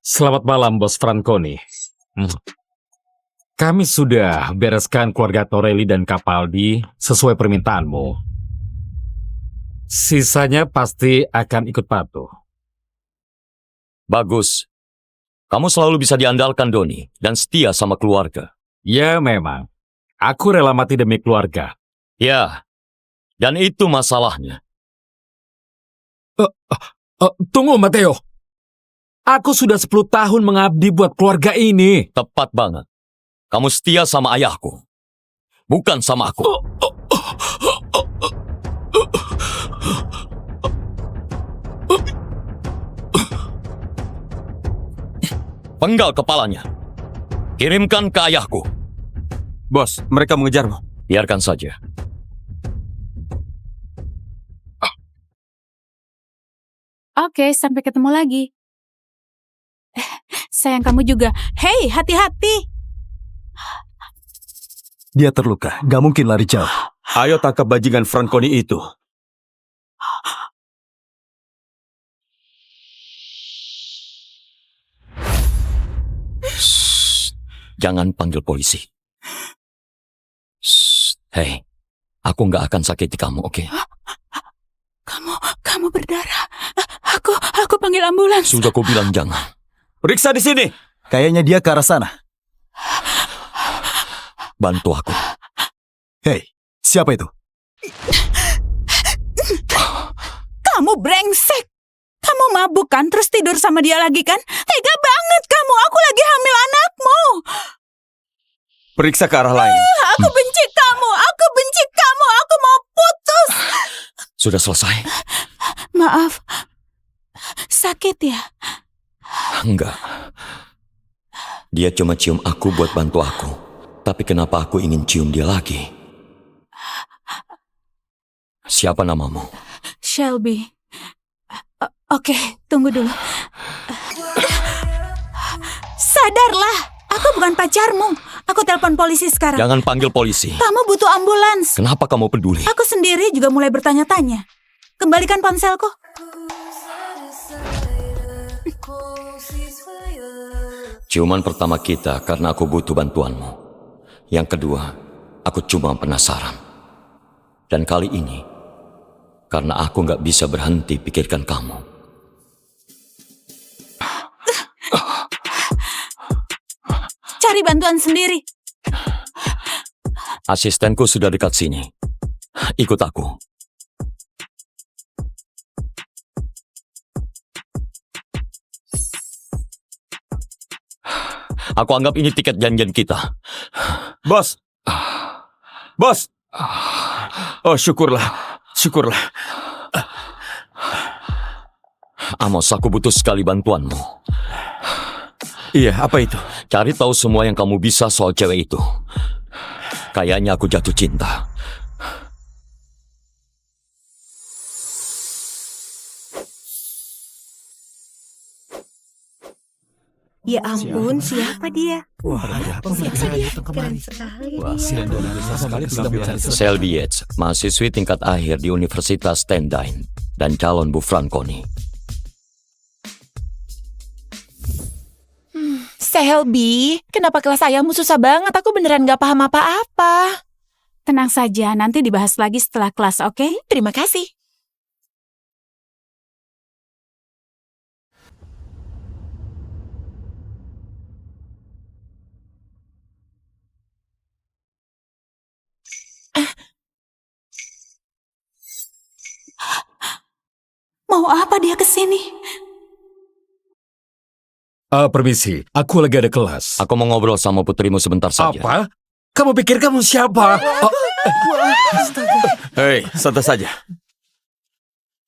Selamat malam, Bos Franconi. Hmm. Kami sudah bereskan keluarga Torelli dan Capaldi sesuai permintaanmu. Sisanya pasti akan ikut patuh. Bagus. Kamu selalu bisa diandalkan, Doni, dan setia sama keluarga. Ya, memang. Aku rela mati demi keluarga. Ya, dan itu masalahnya. Tunggu, Matteo. Aku sudah 10 tahun mengabdi buat keluarga ini. Tepat banget. Kamu setia sama ayahku, bukan sama aku. Penggal kepalanya. Kirimkan ke ayahku. Bos, mereka mengejarmu. Biarkan saja. Oke, sampai ketemu lagi. Sayang kamu juga. Hei, hati-hati. Dia terluka, gak mungkin lari jauh. Ayo tangkap bajingan Franconi itu. Shh, jangan panggil polisi. Shh, hei, aku nggak akan sakiti kamu, oke? Kamu berdarah. Aku panggil ambulans. Sudah aku bilang jangan. Periksa di sini. Kayaknya dia ke arah sana. Bantu aku. Hei, siapa itu? Kamu brengsek. Kamu mabuk kan, terus tidur sama dia lagi kan? Tega banget kamu, aku lagi hamil anakmu. Periksa ke arah lain. Aku benci kamu, aku mau putus. Sudah selesai? Maaf, sakit ya? Enggak. Dia cuma cium aku buat bantu aku. Tapi kenapa aku ingin cium dia lagi? Siapa namamu? Shelby. Oke, tunggu dulu. Sadarlah, aku bukan pacarmu. Aku telepon polisi sekarang. Jangan panggil polisi. Kamu butuh ambulans. Kenapa kamu peduli? Aku sendiri juga mulai bertanya-tanya. Kembalikan ponselku. Ciuman pertama kita karena aku butuh bantuanmu. Yang kedua, aku cuma penasaran. Dan kali ini, karena aku nggak bisa berhenti pikirkan kamu. Cari bantuan sendiri. Asistenku sudah dekat sini. Ikut aku. Aku anggap ini tiket janjian kita. Bos. Bos. Oh, syukurlah. Syukurlah. Amos, aku butuh sekali bantuanmu. Iya, apa itu? Cari tahu semua yang kamu bisa soal cewek itu. Kayaknya aku jatuh cinta. Ya ampun, siapa dia? Siapa dia? Keren sekali. Shelby Yates, mahasiswi tingkat akhir di Universitas Stendine dan calon Bu Franconi. Shelby, kenapa kelas ayahmu susah banget? Aku beneran gak paham apa-apa. Tenang saja, nanti dibahas lagi setelah kelas, oke? Terima kasih. Mau apa dia kesini? Permisi, aku lagi ada kelas. Aku mau ngobrol sama putrimu sebentar saja. Apa? Kamu pikir kamu siapa? Hei, santai saja.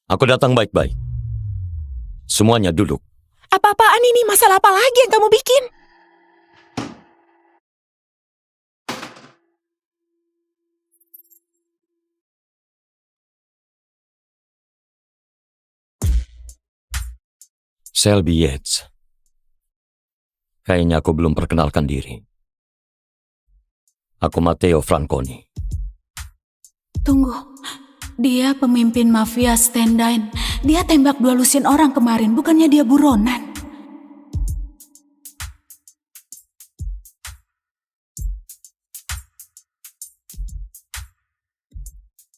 Aku datang baik-baik. Semuanya duduk. Apa-apaan ini? Masalah apa lagi yang kamu bikin? Shelby Yates. Kayaknya aku belum perkenalkan diri. Aku Matteo Franconi. Tunggu, dia pemimpin mafia Stendine. Dia tembak 2 lusin orang kemarin, bukannya dia buronan.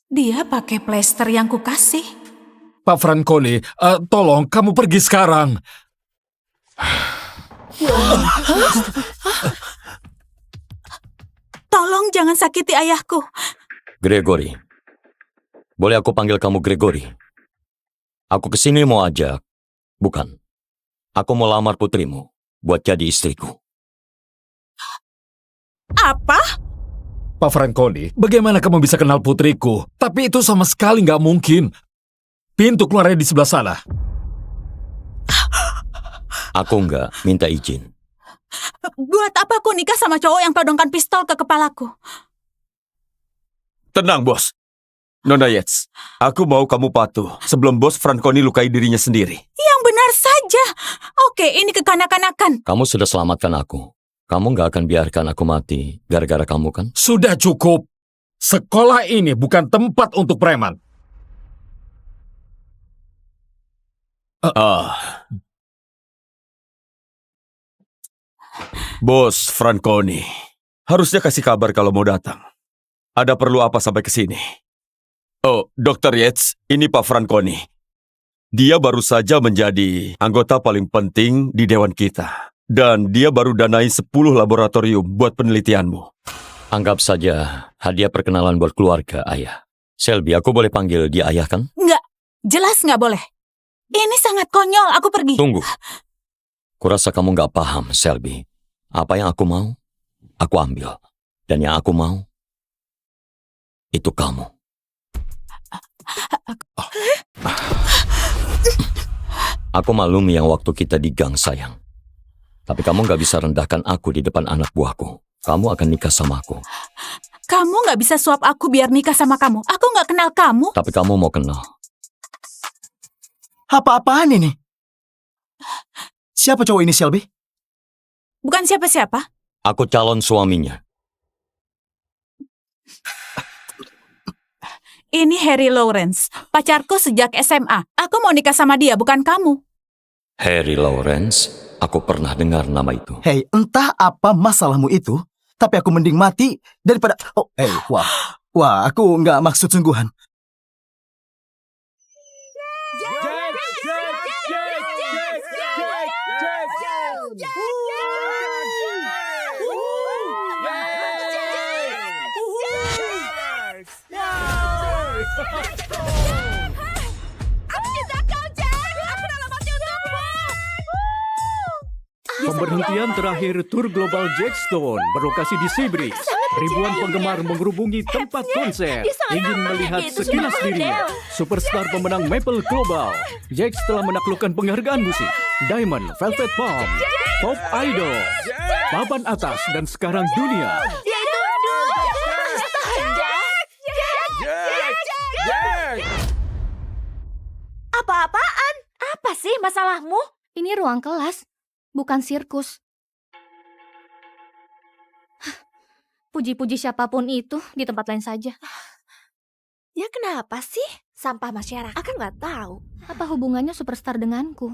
Dia pakai plester yang kukasih. Pak Franconi, tolong kamu pergi sekarang. Tolong jangan sakiti ayahku. Gregory, boleh aku panggil kamu Gregory? Aku kesini mau ajak, bukan. Aku mau lamar putrimu buat jadi istriku. Apa? Pak Franconi, bagaimana kamu bisa kenal putriku? Tapi itu sama sekali nggak mungkin. Pintu keluarnya di sebelah sana. Aku nggak minta izin. Buat apa aku nikah sama cowok yang todongkan pistol ke kepalaku? Tenang, Bos. Nona Yates, aku mau kamu patuh sebelum Bos Franconi lukai dirinya sendiri. Yang benar saja. Oke, ini kekanak-kanakan. Kamu sudah selamatkan aku. Kamu nggak akan biarkan aku mati gara-gara kamu kan? Sudah cukup. Sekolah ini bukan tempat untuk preman. Bos Franconi, harusnya kasih kabar kalau mau datang. Ada perlu apa sampai ke sini? Oh, Dr. Yates, ini Pak Franconi. Dia baru saja menjadi anggota paling penting di dewan kita. Dan dia baru danai 10 laboratorium buat penelitianmu. Anggap saja hadiah perkenalan buat keluarga ayah. Selby, aku boleh panggil dia ayah kan? Nggak, jelas nggak boleh. Ini sangat konyol, aku pergi. Tunggu. Kurasa kamu nggak paham, Selby. Apa yang aku mau, aku ambil. Dan yang aku mau, itu kamu. Aku maklumi yang waktu kita di gang, sayang. Tapi kamu nggak bisa rendahkan aku di depan anak buahku. Kamu akan nikah sama aku. Kamu nggak bisa suap aku biar nikah sama kamu. Aku nggak kenal kamu. Tapi kamu mau kenal. Apa-apaan ini? Siapa cowok ini, Selby? Bukan siapa-siapa. Aku calon suaminya. Ini Harry Lawrence, pacarku sejak SMA. Aku mau nikah sama dia, bukan kamu. Harry Lawrence, aku pernah dengar nama itu. Hei, entah apa masalahmu itu, tapi aku mending mati daripada... Oh, wah, aku nggak maksud sungguhan. Pemberhentian terakhir tur global Jackstone berlokasi di Seabridge. Ribuan penggemar mengerubungi tempat konser ingin melihat sekilas dirinya. Superstar pemenang Maple Global, Jax telah menaklukkan penghargaan musik Diamond, Velvet Palm, Pop Idol, papan atas dan sekarang dunia. Apa-apaan? Apa sih masalahmu? Ini ruang kelas, bukan sirkus. Puji-puji siapapun itu di tempat lain saja. Ya kenapa sih? Sampah masyarakat nggak tahu. Apa hubungannya superstar denganku?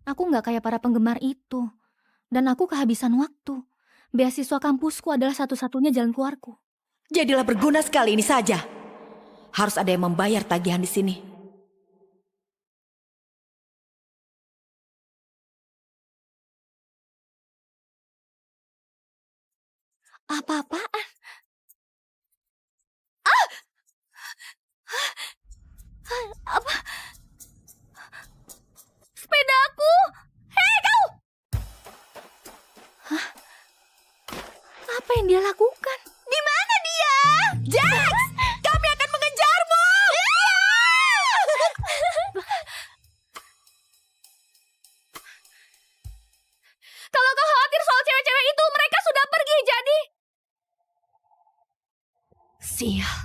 Aku nggak kayak para penggemar itu. Dan aku kehabisan waktu. Beasiswa kampusku adalah satu-satunya jalan keluarku. Jadilah berguna sekali ini saja. Harus ada yang membayar tagihan di sini. Apa-apaan? Apa? Sepedaku! Hei kau! Hah? Apa yang dia lakukan? Di mana dia? Jax! Kami akan mengejarmu! Kalau kau khawatir soal cewek-cewek itu, mereka sudah pergi, jadi... Sial.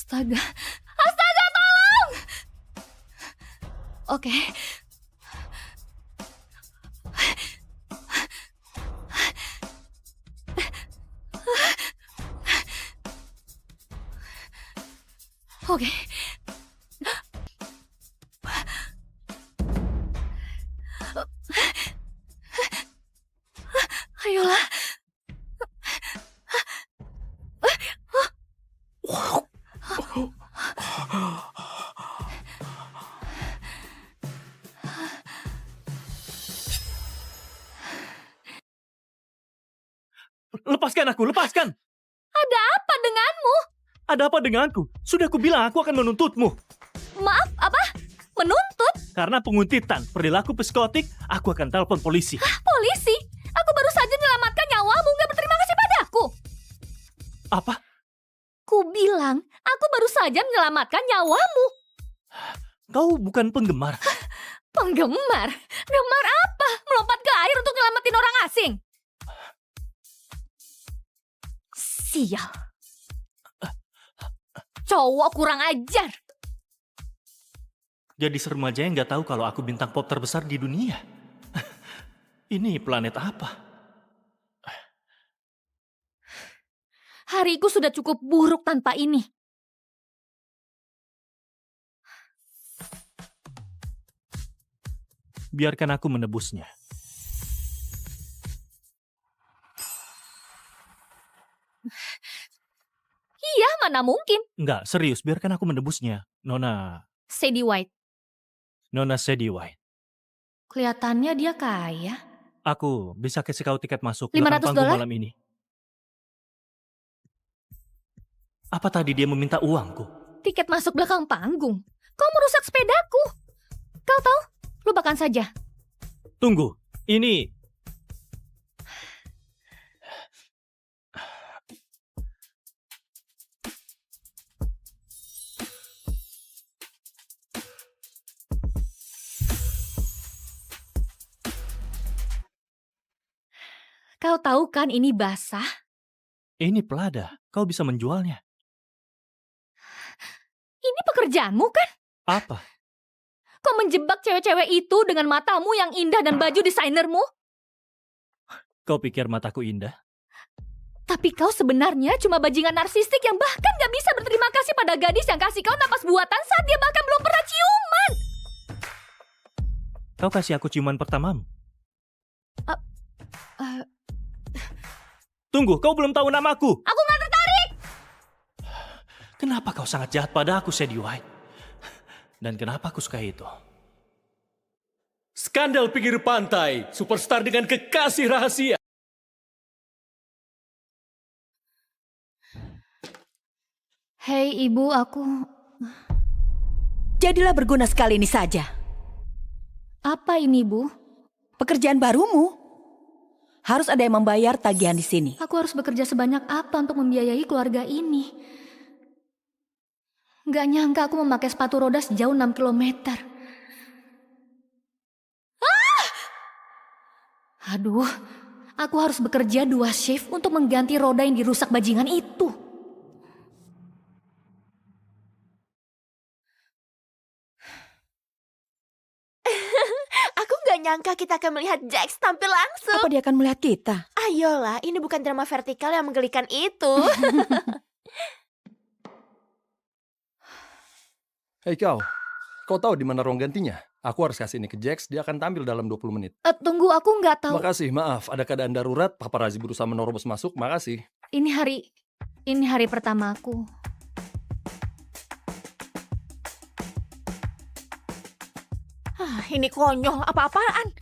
Astaga. Astaga, tolong! Oke. Oke. Ayolah. Lepaskan aku, lepaskan! Ada apa denganmu? Ada apa denganku? Sudah kubilang aku akan menuntutmu. Maaf, apa? Menuntut? Karena penguntitan, perilaku psikotik, aku akan telepon polisi. Polisi? Aku baru saja menyelamatkan nyawamu, nggak berterima kasih padaku. Apa? Ku bilang, aku baru saja menyelamatkan nyawamu. Kau bukan penggemar. Penggemar? Gemar apa? Melompat ke air untuk nyelamatin orang asing? Sial. Cowok kurang ajar. Jadi seremaja yang nggak tahu kalau aku bintang pop terbesar di dunia. Ini planet apa? Hariku sudah cukup buruk tanpa ini. Biarkan aku menebusnya. Iya, mana mungkin. Enggak, serius, biarkan aku menebusnya. Nona Sadie White. Sadie White. Kelihatannya dia kaya. Aku bisa kasih kau tiket masuk $500 belakang panggung malam ini. Apa tadi dia meminta uangku? Tiket masuk belakang panggung. Kau merusak sepedaku. Kau tahu? Lupakan saja. Tunggu, ini... Kau tahu kan ini basah? Ini Prada, kau bisa menjualnya. Ini pekerjaanmu kan? Apa? Kau menjebak cewek-cewek itu dengan matamu yang indah dan baju desainermu? Kau pikir mataku indah? Tapi kau sebenarnya cuma bajingan narsistik yang bahkan gak bisa berterima kasih pada gadis yang kasih kau napas buatan saat dia bahkan belum pernah ciuman. Kau kasih aku ciuman pertamamu. Tunggu, kau belum tahu namaku. Aku gak tertarik. Kenapa kau sangat jahat pada aku, Sadie White? Dan kenapa aku suka itu? Skandal pinggir pantai, superstar dengan kekasih rahasia. Hei ibu, aku... Jadilah berguna sekali ini saja. Apa ini, Bu? Pekerjaan barumu. Harus ada yang membayar tagihan di sini. Aku harus bekerja sebanyak apa untuk membiayai keluarga ini? Gak nyangka aku memakai sepatu roda sejauh 6 kilometer. Aduh, aku harus bekerja 2 shift untuk mengganti roda yang dirusak bajingan itu. Aku gak nyangka kita akan melihat Jax tampil langsung. Apa dia akan melihat kita? Ayolah, ini bukan drama vertikal yang menggelikan itu. Hei kau tahu di mana ruang gantinya? Aku harus kasih ini ke Jax, dia akan tampil dalam 20 menit. Tunggu, aku nggak tahu. Makasih, maaf, ada keadaan darurat, paparazi berusaha menerobos masuk, makasih. Ini hari pertama aku. Ini konyol, apa-apaan?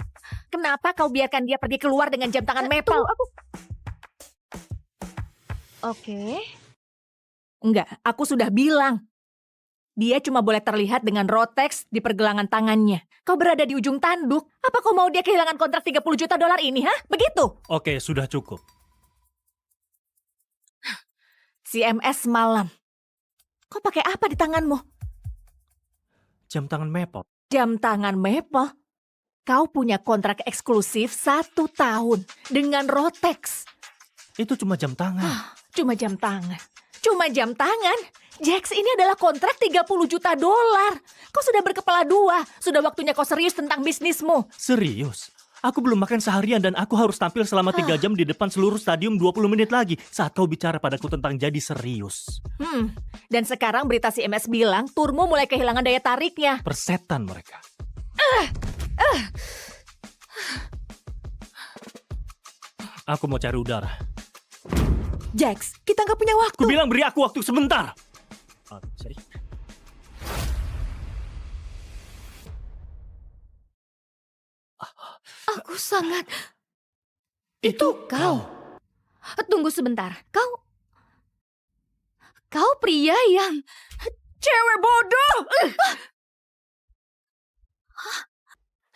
Kenapa kau biarkan dia pergi keluar dengan jam tangan Maple? Oke. Enggak, aku sudah bilang. Dia cuma boleh terlihat dengan Rotex di pergelangan tangannya. Kau berada di ujung tanduk. Apa kau mau dia kehilangan kontrak $30 juta ini, ha? Begitu? Oke, sudah cukup. CMS malam. Kau pakai apa di tanganmu? Jam tangan Maple. Jam tangan Maple. Kau punya kontrak eksklusif 1 tahun dengan Rotex. Itu cuma jam tangan. Cuma jam tangan. Cuma jam tangan. Jax, ini adalah kontrak 30 juta dolar. Kau sudah berkepala dua. Sudah waktunya kau serius tentang bisnismu. Serius? Aku belum makan seharian dan aku harus tampil selama 3 jam di depan seluruh stadium 20 menit lagi saat kau bicara padaku tentang jadi serius. Dan sekarang berita CMS bilang turmu mulai kehilangan daya tariknya. Persetan mereka. Aku mau cari udara. Jax, kita nggak punya waktu. Ku bilang beri aku waktu sebentar. Sorry. Aku sangat... Itu kau. Tunggu sebentar. Kau pria yang... Cewek bodoh!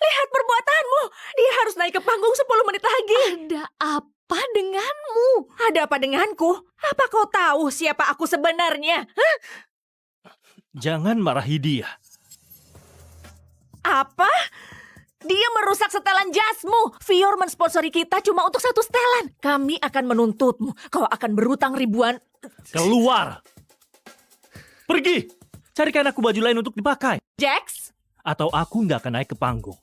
Lihat perbuatanmu. Dia harus naik ke panggung 10 menit lagi. Ada apa denganmu? Ada apa denganku? Apa kau tahu siapa aku sebenarnya? Hah? Jangan marahi dia. Apa? Dia merusak setelan jasmu. Fior mensponsori kita cuma untuk 1 setelan. Kami akan menuntutmu. Kau akan berutang ribuan. Keluar! Pergi! Carikan aku baju lain untuk dipakai. Jax? Atau aku nggak akan naik ke panggung.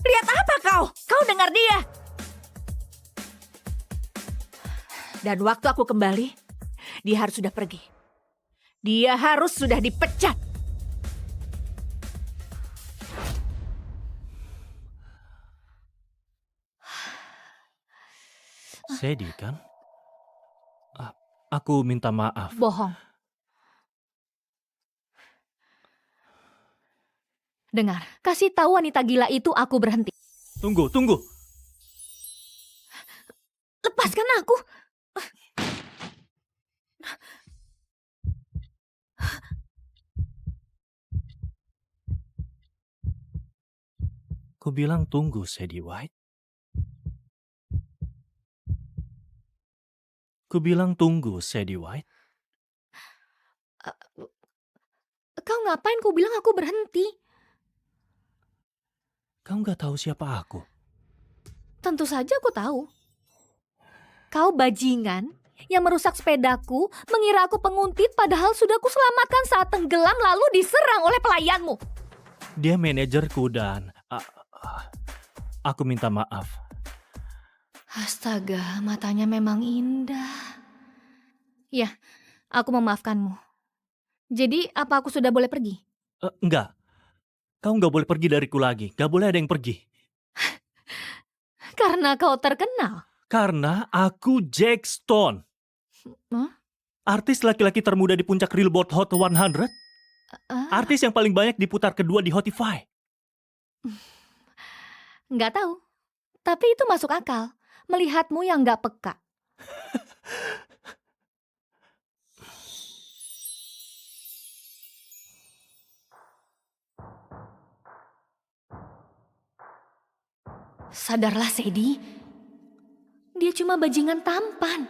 Lihat apa kau? Kau dengar dia. Dan waktu aku kembali, dia harus sudah pergi. Dia harus sudah dipecat. Sedih kan? Aku minta maaf. Bohong. Dengar, kasih tahu wanita gila itu aku berhenti. Tunggu. Lepaskan aku. Ku bilang tunggu, Sadie White. Ku bilang tunggu, Sadie White. Kau ngapain kau bilang aku berhenti? Kau nggak tahu siapa aku? Tentu saja aku tahu. Kau bajingan yang merusak sepedaku, mengira aku penguntit padahal sudah kuselamatkan saat tenggelam lalu diserang oleh pelayanmu. Dia manajerku dan... aku minta maaf. Astaga, matanya memang indah. Ya, aku memaafkanmu. Jadi, apa aku sudah boleh pergi? Enggak. Kau nggak boleh pergi dariku lagi. Nggak boleh ada yang pergi. Karena kau terkenal. Karena aku Jax Stone. Huh? Artis laki-laki termuda di puncak Billboard Hot 100. Artis yang paling banyak diputar kedua di Spotify. Nggak tahu. Tapi itu masuk akal. Melihatmu yang nggak peka. Sadarlah, Sadie. Dia cuma bajingan tampan.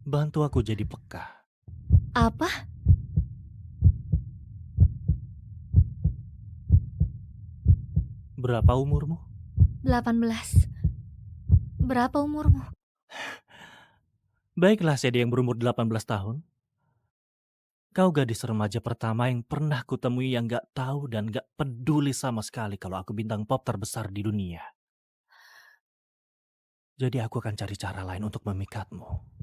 Bantu aku jadi peka. Apa? Berapa umurmu? 18. Berapa umurmu? Baiklah, Sadie yang berumur 18 tahun. Kau gadis remaja pertama yang pernah kutemui yang gak tahu dan gak peduli sama sekali kalau aku bintang pop terbesar di dunia. Jadi aku akan cari cara lain untuk memikatmu.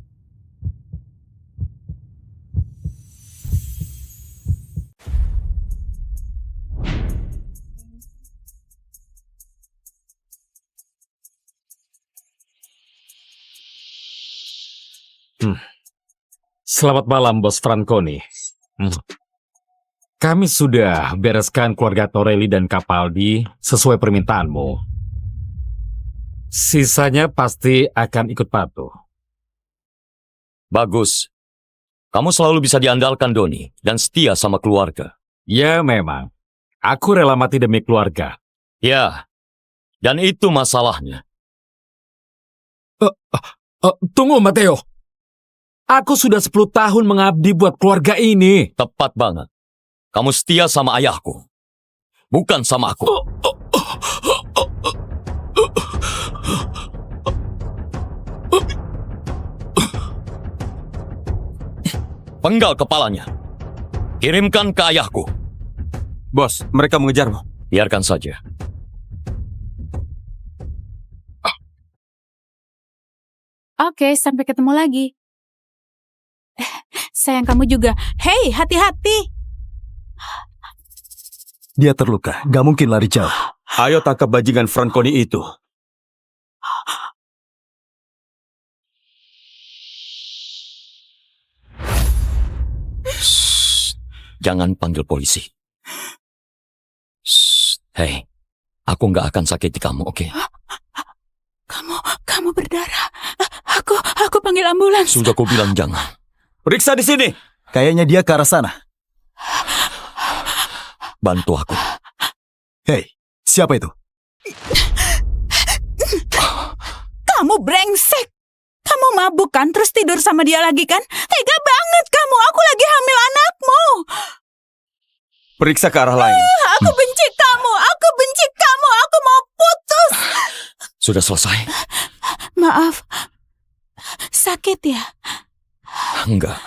Selamat malam, Bos Franconi. Kami sudah bereskan keluarga Torelli dan Capaldi sesuai permintaanmu. Sisanya pasti akan ikut patuh. Bagus. Kamu selalu bisa diandalkan, Doni, dan setia sama keluarga. Ya, memang. Aku rela mati demi keluarga. Ya, dan itu masalahnya. Tunggu, Matteo. Aku sudah 10 tahun mengabdi buat keluarga ini. Tepat banget. Kamu setia sama ayahku, bukan sama aku. Penggal kepalanya. Kirimkan ke ayahku. Bos, mereka mengejarmu. Biarkan saja. Oke, sampai ketemu lagi. Sayang, kamu juga. Hei, hati-hati. Dia terluka, gak mungkin lari jauh. Ayo tangkap bajingan Franconi itu. Jangan panggil polisi. Hei, aku nggak akan sakiti kamu, oke? Kamu berdarah. Aku panggil ambulans. Sudah aku bilang jangan. Periksa di sini. Kayaknya dia ke arah sana. Bantu aku. Hei, siapa itu? Kamu brengsek. Kamu mabuk kan, terus tidur sama dia lagi kan? Tega banget kamu, aku lagi hamil anakmu. Periksa ke arah lain. Aku benci kamu, aku mau putus. Sudah selesai? Maaf, sakit ya? Enggak.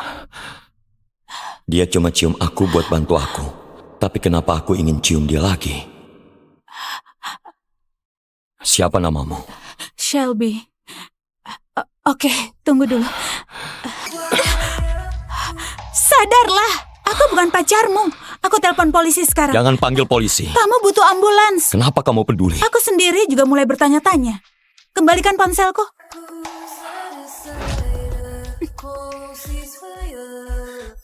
Dia cuma cium aku buat bantu aku. Tapi kenapa aku ingin cium dia lagi? Siapa namamu? Shelby. Oke, tunggu dulu. Sadarlah, aku bukan pacarmu. Aku telepon polisi sekarang. Jangan panggil polisi. Kamu butuh ambulans. Kenapa kamu peduli? Aku sendiri juga mulai bertanya-tanya. Kembalikan ponselku.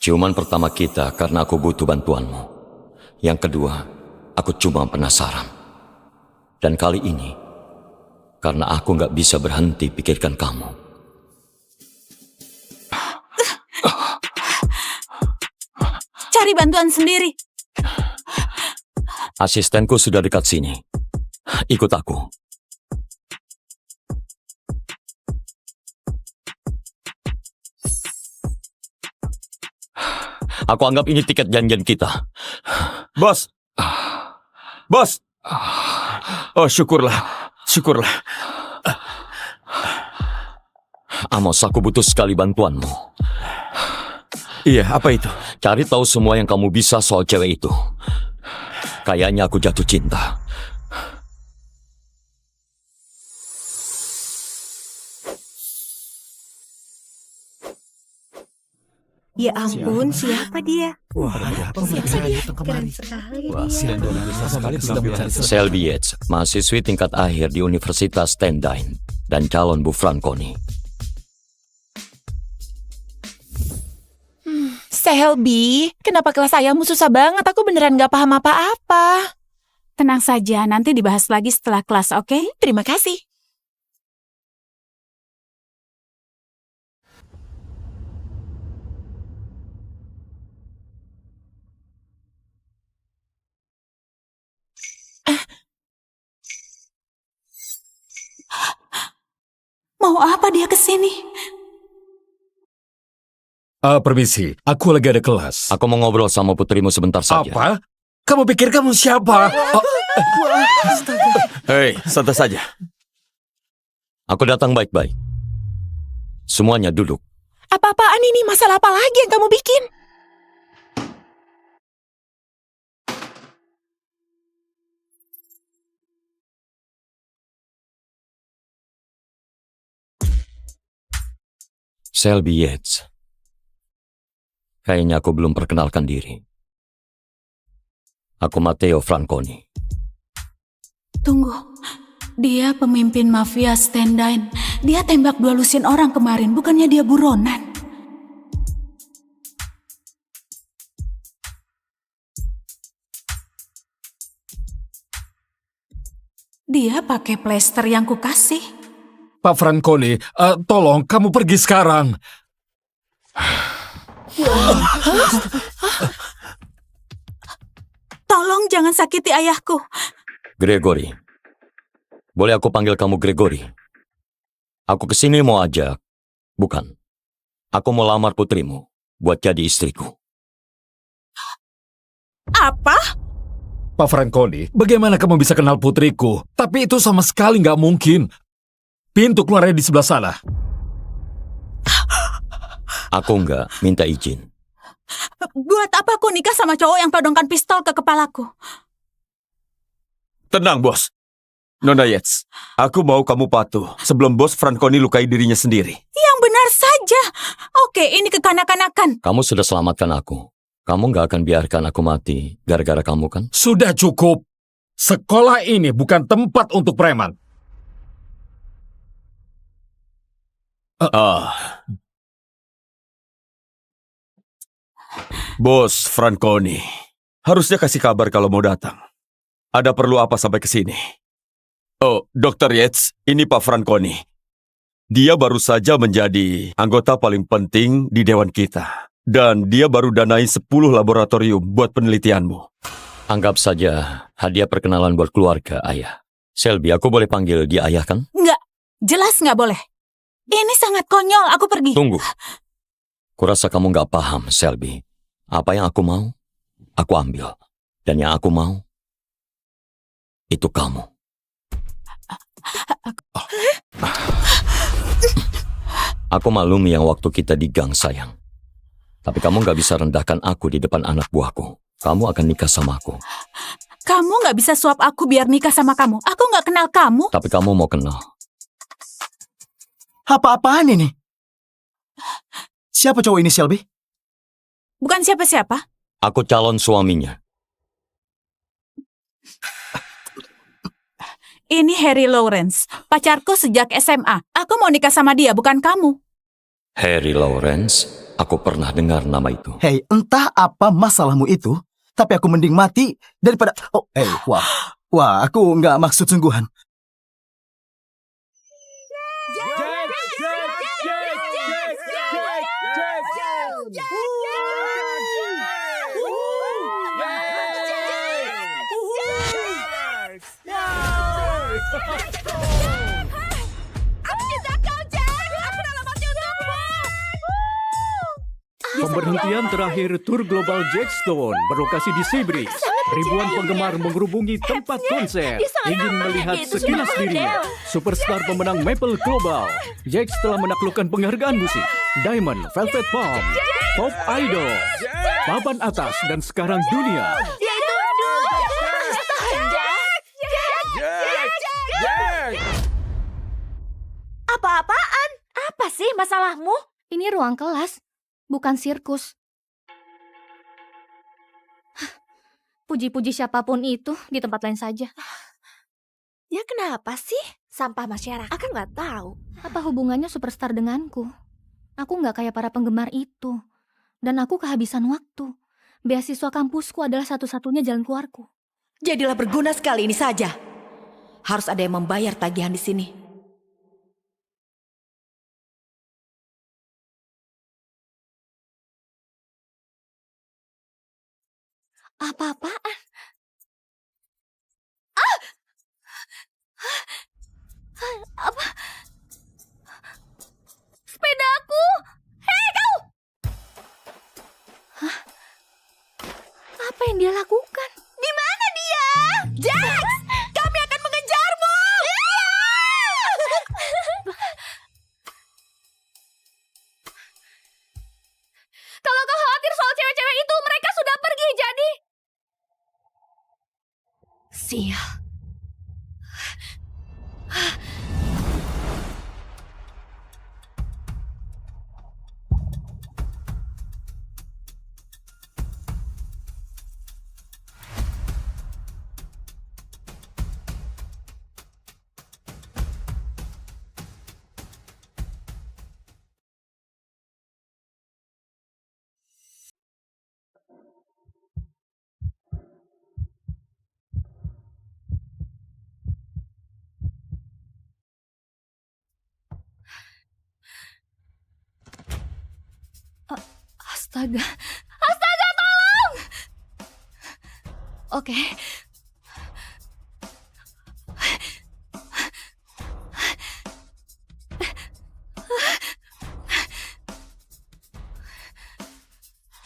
Ciuman pertama kita karena aku butuh bantuanmu. Yang kedua, aku cuma penasaran. Dan kali ini, karena aku nggak bisa berhenti pikirkan kamu. Cari bantuan sendiri. Asistenku sudah dekat sini. Ikut aku. Aku anggap ini tiket janjian kita. Bos. Bos. Oh, syukurlah. Syukurlah. Amos, aku butuh sekali bantuanmu. Iya, apa itu? Cari tahu semua yang kamu bisa soal cewek itu. Kayaknya aku jatuh cinta. Ya ampun, siapa dia? Wah, ada apa mereka datang kemari? Wah, Shelby Yates, mahasiswi tingkat akhir di Universitas Stendine dan calon Bu Franconi. Shelby, kenapa kelas ayahmu susah banget? Aku beneran gak paham apa-apa. Tenang saja, nanti dibahas lagi setelah kelas, oke? Terima kasih. Mau apa dia kesini? Permisi, aku lagi ada kelas. Aku mau ngobrol sama putrimu sebentar saja. Apa? Kamu pikir kamu siapa? Hei, santai saja. Aku datang baik-baik. Semuanya duduk. Apa-apaan ini? Masalah apa lagi yang kamu bikin? Shelby Yates. Kayaknya aku belum perkenalkan diri. Aku Matteo Franconi. Tunggu, dia pemimpin mafia Stendine. Dia tembak 2 lusin orang kemarin, bukannya dia buronan. Dia pakai plester yang kukasih. Pak Franconi, tolong kamu pergi sekarang. Tolong jangan sakiti ayahku. Gregory. Boleh aku panggil kamu Gregory? Aku kesini mau ajak. Bukan. Aku mau lamar putrimu buat jadi istriku. Apa? Pak Franconi, bagaimana kamu bisa kenal putriku? Tapi itu sama sekali nggak mungkin. Pintu keluarnya di sebelah sana. Aku nggak minta izin. Buat apa aku nikah sama cowok yang todongkan pistol ke kepalaku? Tenang, Bos. Nona Yates, aku mau kamu patuh sebelum Bos Franconi lukai dirinya sendiri. Yang benar saja. Oke, ini kekanak-kanakan. Kamu sudah selamatkan aku. Kamu nggak akan biarkan aku mati gara-gara kamu kan? Sudah cukup. Sekolah ini bukan tempat untuk preman. Bos Franconi, harusnya kasih kabar kalau mau datang. Ada perlu apa sampai ke sini? Oh, Dr. Yates, ini Pak Franconi. Dia baru saja menjadi anggota paling penting di dewan kita. Dan dia baru danai 10 laboratorium buat penelitianmu. Anggap saja hadiah perkenalan buat keluarga, Ayah. Selby, aku boleh panggil dia Ayah kan? Nggak, jelas nggak boleh. Ini sangat konyol, aku pergi. Tunggu. Kurasa kamu nggak paham, Selby. Apa yang aku mau, aku ambil. Dan yang aku mau, itu kamu. Aku maklumi yang waktu kita di gang, sayang. Tapi kamu nggak bisa rendahkan aku di depan anak buahku. Kamu akan nikah sama aku. Kamu nggak bisa suap aku biar nikah sama kamu. Aku nggak kenal kamu. Tapi kamu mau kenal. Apa-apaan ini? Siapa cowok ini, Selby? Bukan siapa-siapa. Aku calon suaminya. Ini Harry Lawrence, pacarku sejak SMA. Aku mau nikah sama dia, bukan kamu. Harry Lawrence, aku pernah dengar nama itu. Hei, entah apa masalahmu itu, tapi aku mending mati daripada... Oh, wah, aku nggak maksud sungguhan. Pemberhentian terakhir tur Global Jackstone berlokasi di Seabridge. Ribuan penggemar mengerubungi tempat konser, ingin melihat sekilas dirinya. Superstar pemenang Maple Global, Jax telah menaklukkan penghargaan musik Diamond, Velvet Palm, Pop Idol, papan atas, dan sekarang dunia. Apa-apaan? Apa sih masalahmu? Ini ruang kelas, bukan sirkus. Puji-puji siapapun itu di tempat lain saja. Ya kenapa sih? Sampah masyarakat. Aku nggak tahu. Apa hubungannya superstar denganku? Aku nggak kayak para penggemar itu. Dan aku kehabisan waktu. Beasiswa kampusku adalah satu-satunya jalan keluarku. Jadilah berguna sekali ini saja. Harus ada yang membayar tagihan di sini. Apa-apaan? Apa? Sepedaku! Hei kau! Hah? Apa yang dia lakukan? Di mana dia? Jax! Kami akan mengejarmu! Kalau kau khawatir soal cewek-cewek itu, mereka sudah pergi, jadi... Sial. Astaga. Astaga, tolong! Oke.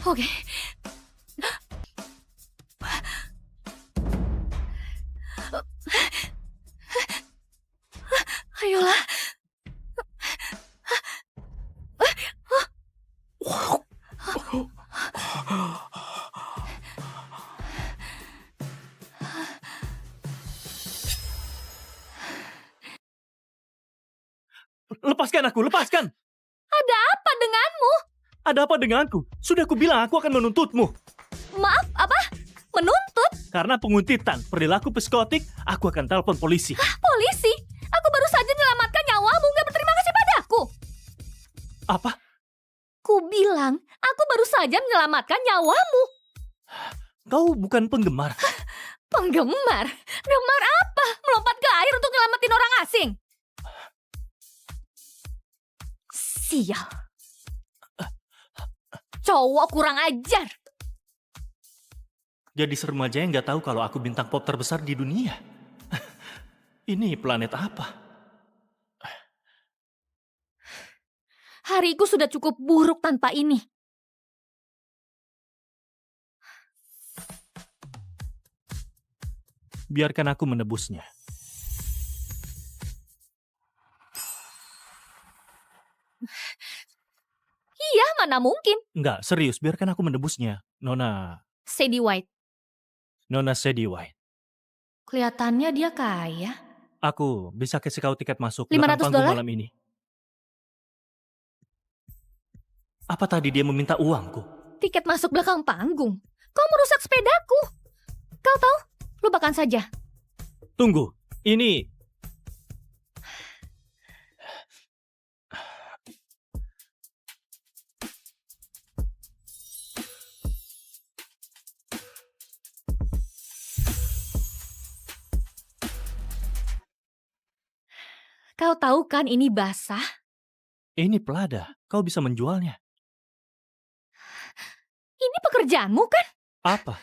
Oke. Ayolah. Lepaskan aku, lepaskan! Ada apa denganmu? Ada apa denganku? Sudah kubilang aku akan menuntutmu. Maaf, apa? Menuntut? Karena penguntitan, perilaku psikotik, aku akan telepon polisi. Polisi? Aku baru saja menyelamatkan nyawamu, gak berterima kasih padaku. Apa? Ku bilang, aku baru saja menyelamatkan nyawamu. Kau bukan penggemar. Penggemar? Gemar apa? Melompat ke air untuk nyelamatin orang asing? Sial. Cowok kurang ajar. Jadi seremaja yang gak tahu kalau aku bintang pop terbesar di dunia. Ini planet apa? Hariku sudah cukup buruk tanpa ini. Biarkan aku menebusnya. Iya, mana mungkin. Enggak, serius, biarkan aku menebusnya. Nona Sadie White. Kelihatannya dia kaya. Aku bisa kasih kau tiket masuk $500 belakang panggung malam ini. Apa tadi dia meminta uangku? Tiket masuk belakang panggung. Kau merusak sepedaku. Kau tahu? Lupakan saja. Tunggu, ini... Kau tahu kan ini basah? Ini Prada, kau bisa menjualnya. Ini pekerjaanmu kan? Apa?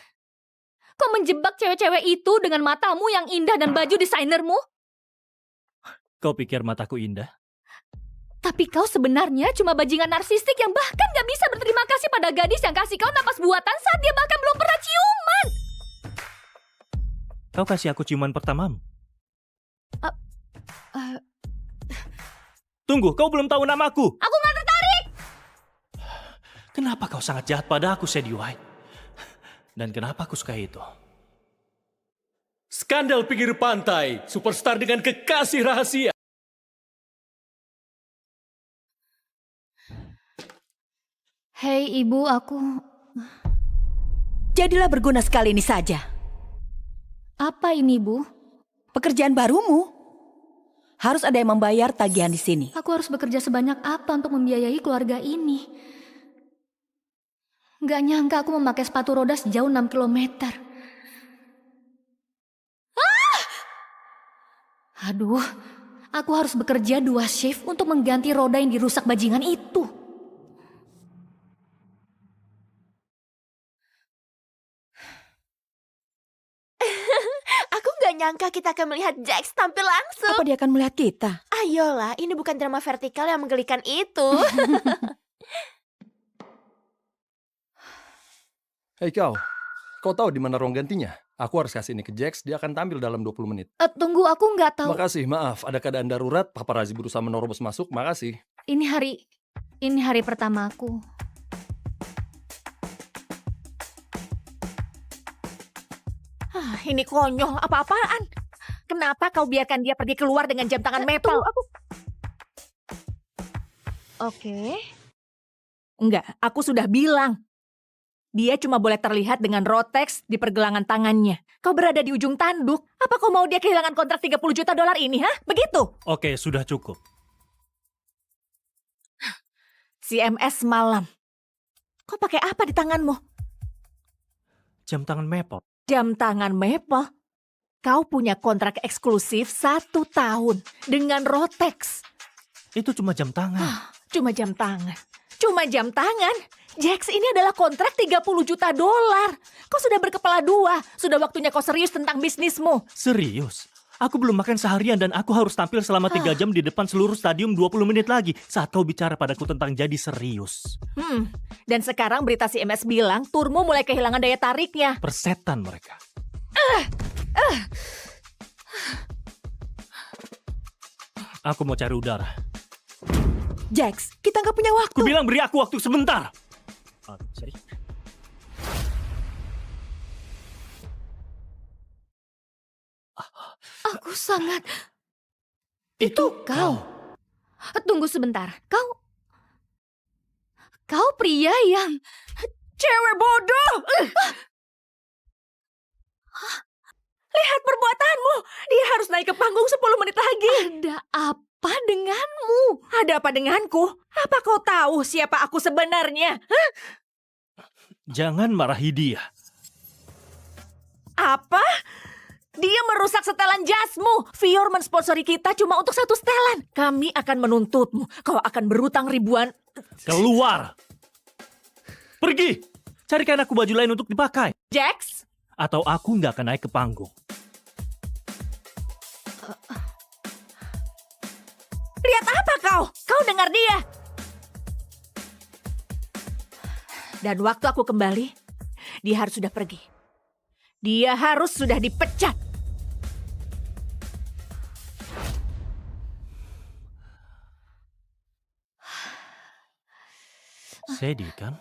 Kau menjebak cewek-cewek itu dengan matamu yang indah dan baju desainermu? Kau pikir mataku indah? Tapi kau sebenarnya cuma bajingan narsistik yang bahkan gak bisa berterima kasih pada gadis yang kasih kau napas buatan saat dia bahkan belum pernah ciuman. Kau kasih aku ciuman pertamamu. Tunggu, kau belum tahu namaku. Aku gak tertarik. Kenapa kau sangat jahat pada aku, Sadie White? Dan kenapa aku suka itu? Skandal pinggir pantai, superstar dengan kekasih rahasia. Hei ibu, aku... Jadilah berguna sekali ini saja. Apa ini, Bu? Pekerjaan barumu. Harus ada yang membayar tagihan di sini. Aku harus bekerja sebanyak apa untuk membiayai keluarga ini? Gak nyangka aku memakai sepatu roda sejauh 6 kilometer. Aduh, aku harus bekerja 2 shift untuk mengganti roda yang dirusak bajingan itu. Aku gak nyangka kita akan melihat Jax tampil langsung. Apa dia akan melihat kita? Ayolah, ini bukan drama vertikal yang menggelikan itu. Hei kau tahu di mana ruang gantinya? Aku harus kasih ini ke Jax, dia akan tampil dalam 20 menit. Tunggu, aku nggak tahu. Makasih, maaf, ada keadaan darurat, paparazi berusaha menerobos masuk, makasih. Ini hari pertama aku. Ini konyol, apa-apaan? Kenapa kau biarkan dia pergi keluar dengan jam tangan Maple? Oke. Enggak, aku sudah bilang. Dia cuma boleh terlihat dengan Rotex di pergelangan tangannya. Kau berada di ujung tanduk. Apa kau mau dia kehilangan kontrak $30 juta ini, ha? Begitu? Oke, sudah cukup. CMS malam. Kau pakai apa di tanganmu? Jam tangan Maple. Jam tangan Maple? Kau punya kontrak eksklusif 1 tahun dengan Rotex. Itu cuma jam tangan. Cuma jam tangan. Cuma jam tangan? Jax, ini adalah kontrak $30 juta. Kau sudah berkepala 2. Sudah waktunya kau serius tentang bisnismu. Serius? Aku belum makan seharian dan aku harus tampil selama 3 jam di depan seluruh stadium 20 menit lagi saat kau bicara padaku tentang jadi serius. Dan sekarang berita CMS bilang turmu mulai kehilangan daya tariknya. Persetan mereka. Aku mau cari udara. Jax, kita nggak punya waktu. Aku bilang beri aku waktu sebentar. Aku sangat... Itu kau. Tunggu sebentar. Kau pria yang... Cewek bodoh! Lihat perbuatanmu. Dia harus naik ke panggung 10 menit lagi. Ada apa denganmu? Ada apa denganku? Apa kau tahu siapa aku sebenarnya? Hah? Jangan marahi dia. Apa? Dia merusak setelan jasmu. Fior mensponsori kita cuma untuk 1 setelan. Kami akan menuntutmu. Kau akan berutang ribuan. Keluar! Pergi! Carikan aku baju lain untuk dipakai. Jax? Atau aku nggak akan naik ke panggung. Lihat apa kau? Kau dengar dia? Dan waktu aku kembali, dia harus sudah pergi. Dia harus sudah dipecat. Sedih kan?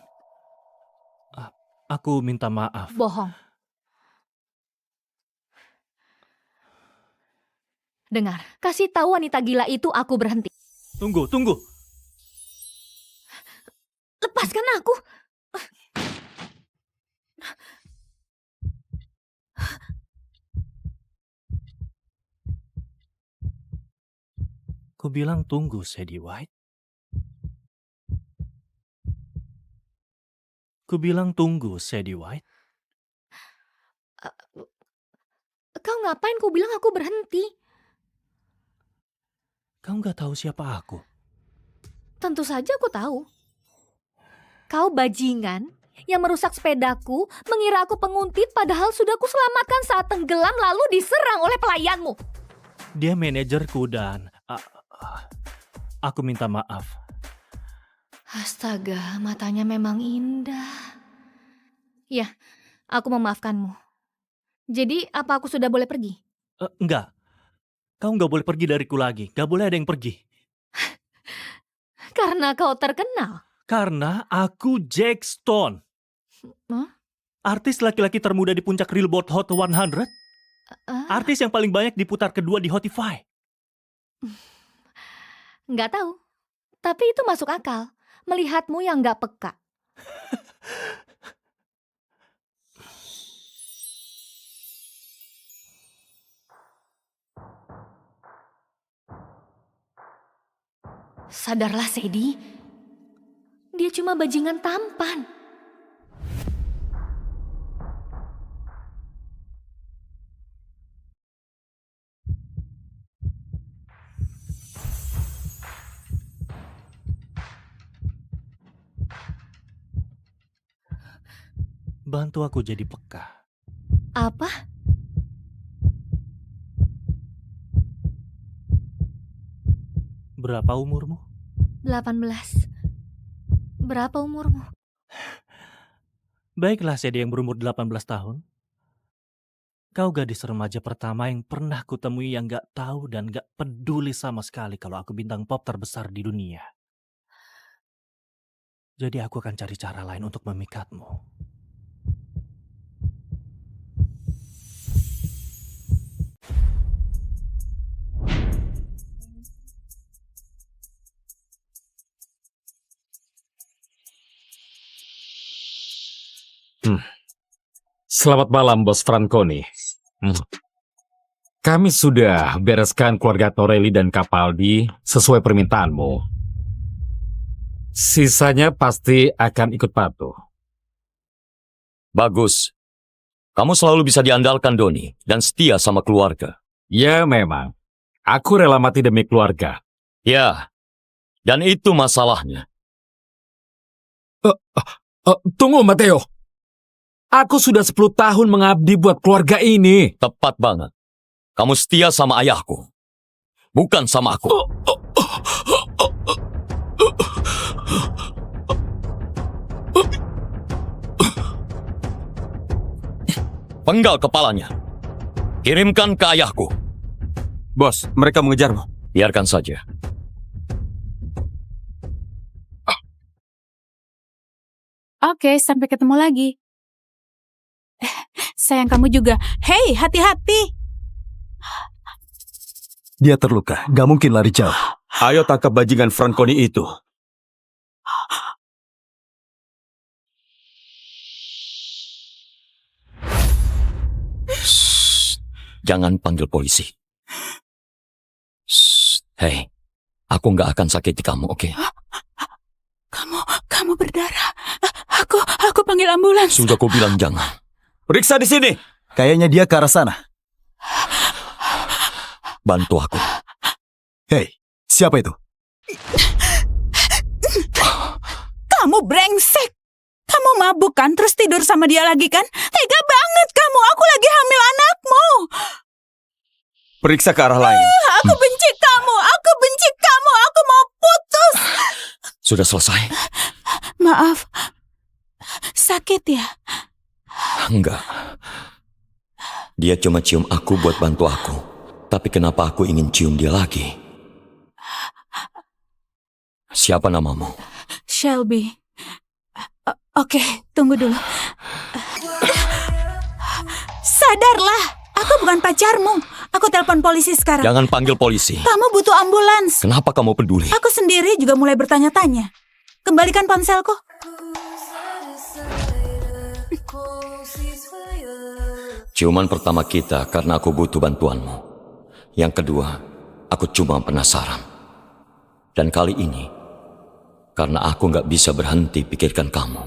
Aku minta maaf. Bohong. Dengar, kasih tahu wanita gila itu aku berhenti. Tunggu. Lepaskan aku. Ku bilang tunggu, Sadie White. Ku bilang tunggu, Sadie White. Kau ngapain kau bilang aku berhenti? Kau nggak tahu siapa aku? Tentu saja aku tahu. Kau bajingan yang merusak sepedaku, mengira aku penguntit padahal sudah kuselamatkan saat tenggelam lalu diserang oleh pelayanmu. Dia manajerku dan... aku minta maaf. Astaga, matanya memang indah. Ya, aku memaafkanmu. Jadi, apa aku sudah boleh pergi? Enggak. Kau nggak boleh pergi dariku lagi. Nggak boleh ada yang pergi. Karena kau terkenal. Karena aku Jack Stone. Huh? Artis laki-laki termuda di puncak Billboard Hot 100. Artis yang paling banyak diputar kedua di Spotify. Nggak tahu. Tapi itu masuk akal. Melihatmu yang nggak peka. Sadarlah, Sadie. Dia cuma bajingan tampan. Bantu aku jadi peka. Apa? Berapa umurmu? 18. Berapa umurmu? Baiklah, Sadie yang berumur 18 tahun. Kau gadis remaja pertama yang pernah kutemui yang gak tahu dan gak peduli sama sekali kalau aku bintang pop terbesar di dunia. Jadi aku akan cari cara lain untuk memikatmu. Selamat malam, Bos Franconi. Kami sudah bereskan keluarga Torelli dan Capaldi sesuai permintaanmu. Sisanya pasti akan ikut patuh. Bagus. Kamu selalu bisa diandalkan, Doni, dan setia sama keluarga. Ya, memang. Aku rela mati demi keluarga. Ya, dan itu masalahnya. Tunggu, Matteo. Aku sudah 10 tahun mengabdi buat keluarga ini. Tepat banget. Kamu setia sama ayahku, bukan sama aku. Penggal kepalanya. Kirimkan ke ayahku. Bos, mereka mengejarmu. Biarkan saja. Oke, sampai ketemu lagi. Sayang, kamu juga. Hei, hati-hati. Dia terluka, gak mungkin lari jauh. Ayo tangkap bajingan Franconi itu. Jangan panggil polisi. Hei, aku nggak akan sakiti kamu, oke? Kamu berdarah. Aku panggil ambulans. Sudah aku bilang jangan. Periksa di sini. Kayaknya dia ke arah sana. Bantu aku. Hei, siapa itu? Kamu brengsek. Kamu mabuk kan, terus tidur sama dia lagi kan? Tega banget kamu, aku lagi hamil anakmu. Periksa ke arah lain. Aku benci kamu, aku mau putus. Sudah selesai? Maaf, sakit ya? Enggak. Dia cuma cium aku buat bantu aku. Tapi kenapa aku ingin cium dia lagi? Siapa namamu? Shelby. Oke, tunggu dulu. Sadarlah, aku bukan pacarmu. Aku telepon polisi sekarang. Jangan panggil polisi. Kamu butuh ambulans. Kenapa kamu peduli? Aku sendiri juga mulai bertanya-tanya. Kembalikan ponselku. Ciuman pertama kita karena aku butuh bantuanmu. Yang kedua, aku cuma penasaran. Dan kali ini, karena aku nggak bisa berhenti pikirkan kamu.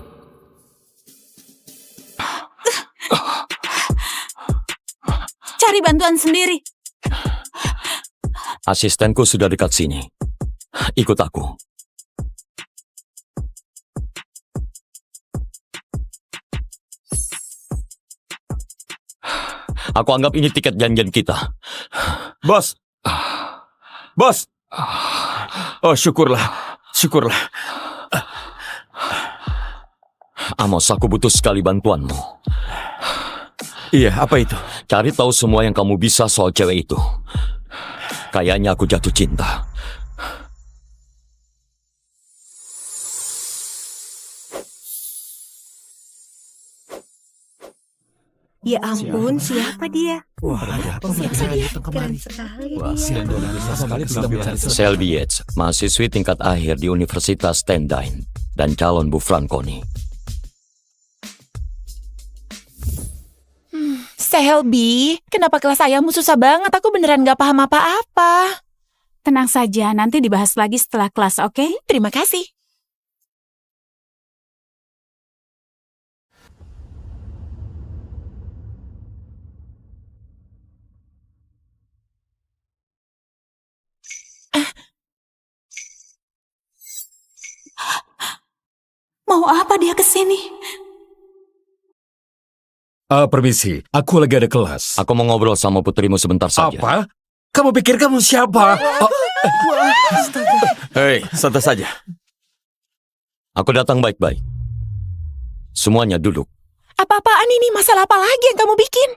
Cari bantuan sendiri. Asistenku sudah dekat sini. Ikut aku. Aku anggap ini tiket janjian kita. Bos. Bos. Oh, syukurlah. Syukurlah. Amos, aku butuh sekali bantuanmu. Iya, apa itu? Cari tahu semua yang kamu bisa soal cewek itu. Kayaknya aku jatuh cinta. Ya ampun, siapa dia? Keren sekali. Shelby Yates, mahasiswi tingkat akhir di Universitas Stendine dan calon Bu Franconi. Shelby, kenapa kelas ayahmu susah banget? Aku beneran gak paham apa-apa. Tenang saja, nanti dibahas lagi setelah kelas, oke? Terima kasih. Mau apa dia kesini? Permisi, aku lagi ada kelas. Aku mau ngobrol sama putrimu sebentar saja. Apa? Kamu pikir kamu siapa? Hei, santai saja. Aku datang baik-baik. Semuanya duduk. Apa-apaan ini? Masalah apa lagi yang kamu bikin?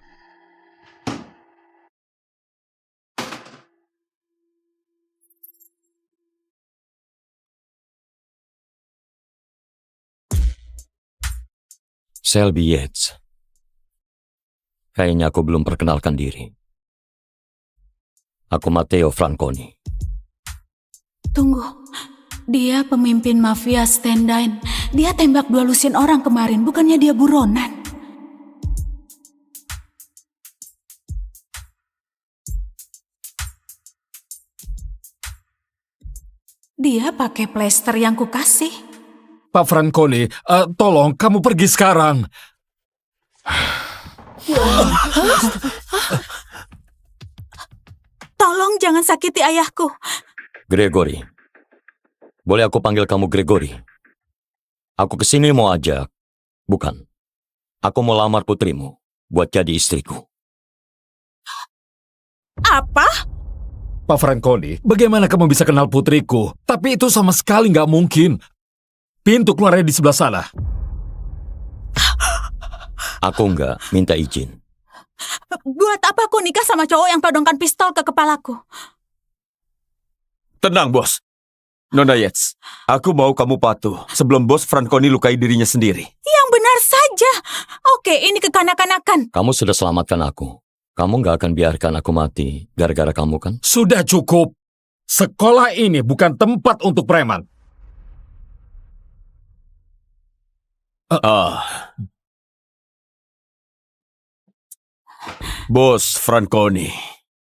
Shelby Yates. Kayaknya aku belum perkenalkan diri. Aku Matteo Franconi. Tunggu. Dia pemimpin mafia Stendine. Dia tembak 2 lusin orang kemarin, bukannya dia buronan. Dia pakai plester yang kukasih. Pak Franconi, tolong kamu pergi sekarang. Tolong jangan sakiti ayahku. Gregory. Boleh aku panggil kamu Gregory? Aku kesini mau ajak. Bukan. Aku mau lamar putrimu buat jadi istriku. Apa? Pak Franconi, bagaimana kamu bisa kenal putriku? Tapi itu sama sekali nggak mungkin. Pintu keluarnya di sebelah sana. Aku nggak minta izin. Buat apa aku nikah sama cowok yang todongkan pistol ke kepalaku? Tenang, Bos. Nona Yates, aku mau kamu patuh sebelum Bos Franconi lukai dirinya sendiri. Yang benar saja. Oke, ini kekanak-kanakan. Kamu sudah selamatkan aku. Kamu nggak akan biarkan aku mati gara-gara kamu kan? Sudah cukup. Sekolah ini bukan tempat untuk preman. Bos Franconi,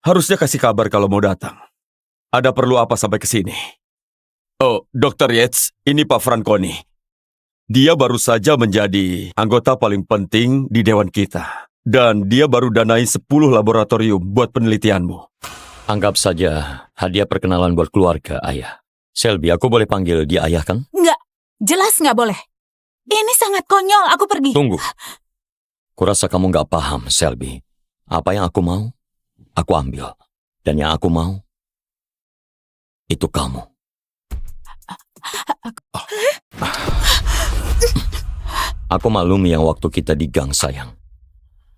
harusnya kasih kabar kalau mau datang. Ada perlu apa sampai ke sini? Oh, Dr. Yates, ini Pak Franconi. Dia baru saja menjadi anggota paling penting di dewan kita. Dan dia baru danai 10 laboratorium buat penelitianmu. Anggap saja hadiah perkenalan buat keluarga, Ayah. Selby, aku boleh panggil dia Ayah kan? Enggak, jelas nggak boleh. Ini sangat konyol, aku pergi. Tunggu. Kurasa kamu nggak paham, Selby. Apa yang aku mau, aku ambil. Dan yang aku mau, itu kamu. Aku maklumi yang waktu kita di gang, sayang.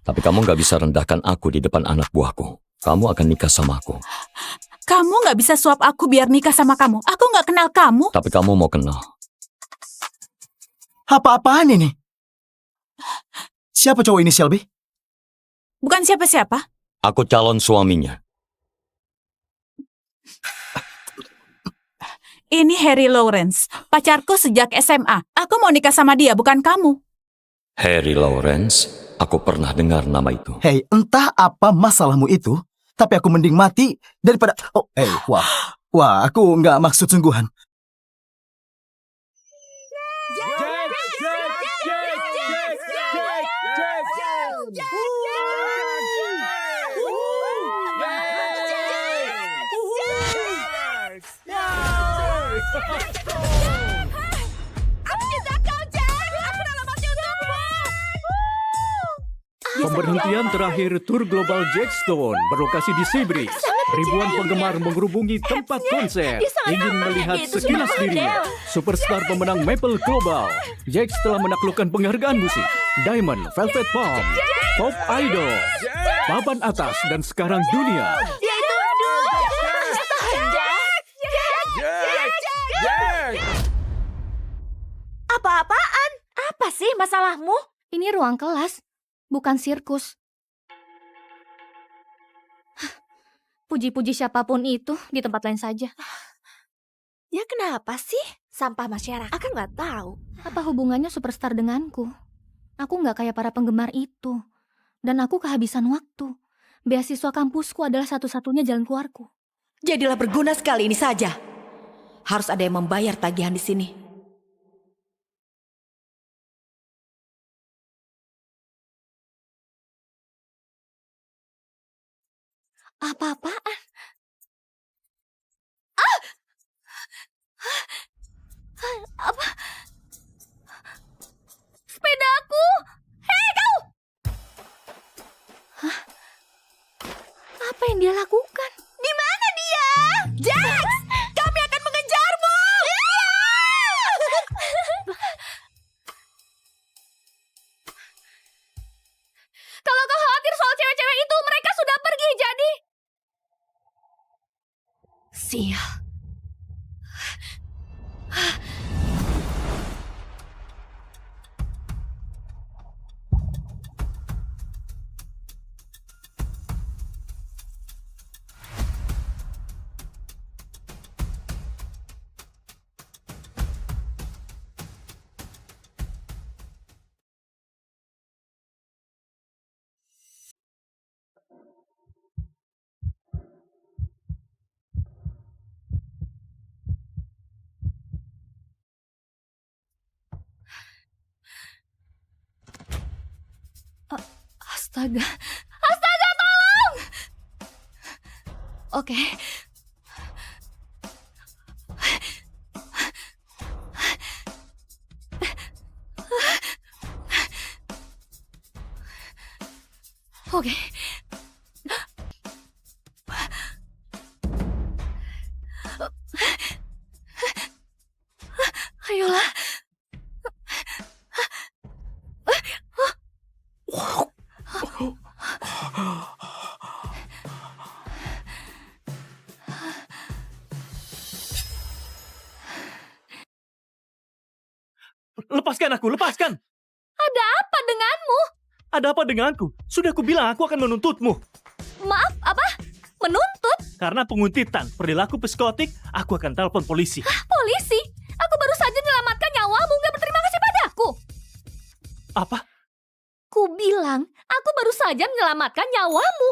Tapi kamu nggak bisa rendahkan aku di depan anak buahku. Kamu akan nikah sama aku. Kamu nggak bisa suap aku biar nikah sama kamu. Aku nggak kenal kamu. Tapi kamu mau kenal. Apa-apaan ini? Siapa cowok ini, Selby? Bukan siapa-siapa. Aku calon suaminya. Ini Harry Lawrence, pacarku sejak SMA. Aku mau nikah sama dia, bukan kamu. Harry Lawrence, aku pernah dengar nama itu. Hei, entah apa masalahmu itu, tapi aku mending mati daripada... Oh, wah, aku nggak maksud sungguhan. Pemberhentian terakhir tur Global Jackstone berlokasi di Seabreeze. Ribuan penggemar mengerubungi tempat konser, ingin melihat sekilas dirinya. Superstar pemenang Maple Global, Jax telah menaklukkan penghargaan musik, Diamond, Velvet Palm, Pop Idol, papan atas, dan sekarang dunia. Apa-apaan? Apa sih masalahmu? Ini ruang kelas, bukan sirkus. Puji-puji siapapun itu di tempat lain saja. Ya kenapa sih? Sampah masyarakat kan nggak tahu. Apa hubungannya superstar denganku? Aku nggak kayak para penggemar itu. Dan aku kehabisan waktu. Beasiswa kampusku adalah satu-satunya jalan keluarku. Jadilah berguna sekali ini saja. Harus ada yang membayar tagihan di sini. Apa-apaan? Apa? Sepedaku! Hei kau! Hah? Apa yang dia lakukan? Di mana dia? Jax! Kami akan mengejarmu! Kalau kau khawatir soal cewek-cewek itu, mereka sudah pergi, jadi... Sial. Astaga. Astaga, tolong! Oke. Oke. Lepaskan aku, lepaskan! Ada apa denganmu? Ada apa denganku? Sudah kubilang aku akan menuntutmu. Maaf, apa? Menuntut? Karena penguntitan, perilaku psikotik, aku akan telepon polisi. Polisi? Aku baru saja menyelamatkan nyawamu, gak berterima kasih padaku. Apa? Ku bilang, aku baru saja menyelamatkan nyawamu.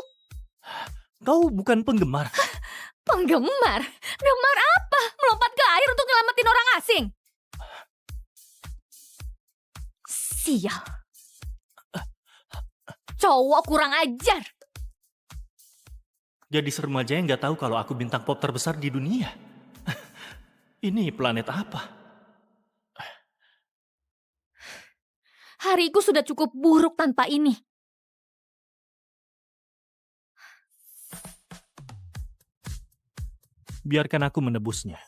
Kau bukan penggemar. Penggemar? Gemar apa? Melompat ke air untuk nyelamatin orang asing? Sial. Cowok kurang ajar. Jadi remaja yang gak tahu kalau aku bintang pop terbesar di dunia. Ini planet apa? Hariku sudah cukup buruk tanpa ini. Biarkan aku menebusnya.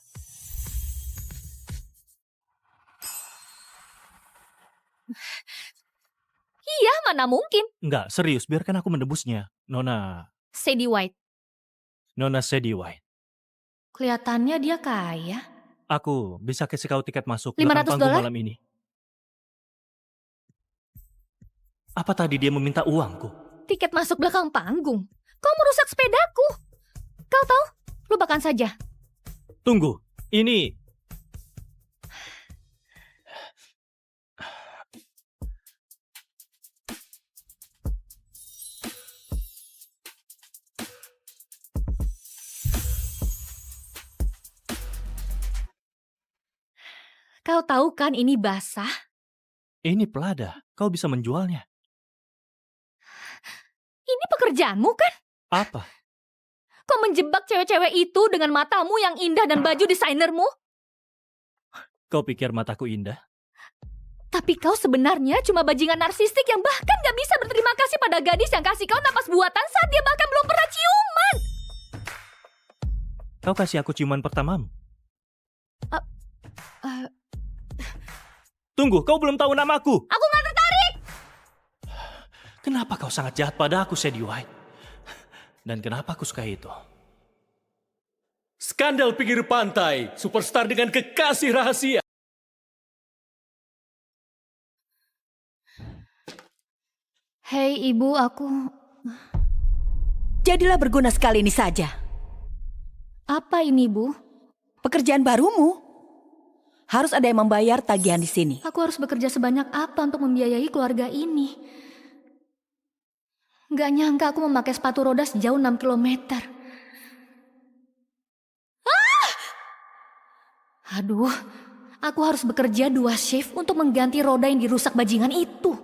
Iya, mana mungkin. Enggak, serius, biarkan aku menebusnya. Nona Sadie White. Kelihatannya dia kaya. Aku bisa kasih kau tiket masuk $500 belakang panggung malam ini. Apa tadi dia meminta uangku? Tiket masuk belakang panggung. Kau merusak sepedaku. Kau tahu? Lupakan saja. Tunggu, ini... Kau tahu kan ini basah? Ini Prada, kau bisa menjualnya. Ini pekerjaanmu kan? Apa? Kau menjebak cewek-cewek itu dengan matamu yang indah dan baju desainermu? Kau pikir mataku indah? Tapi kau sebenarnya cuma bajingan narsistik yang bahkan gak bisa berterima kasih pada gadis yang kasih kau napas buatan saat dia bahkan belum pernah ciuman. Kau kasih aku ciuman pertamamu. Tunggu, kau belum tahu namaku. Aku gak tertarik. Kenapa kau sangat jahat pada aku, Sadie White? Dan kenapa aku suka itu? Skandal pinggir pantai, superstar dengan kekasih rahasia. Hei ibu, aku... Jadilah berguna sekali ini saja. Apa ini, Bu? Pekerjaan barumu. Harus ada yang membayar tagihan di sini. Aku harus bekerja sebanyak apa untuk membiayai keluarga ini? Gak nyangka aku memakai sepatu roda sejauh 6 kilometer. Aduh, aku harus bekerja 2 shift untuk mengganti roda yang dirusak bajingan itu.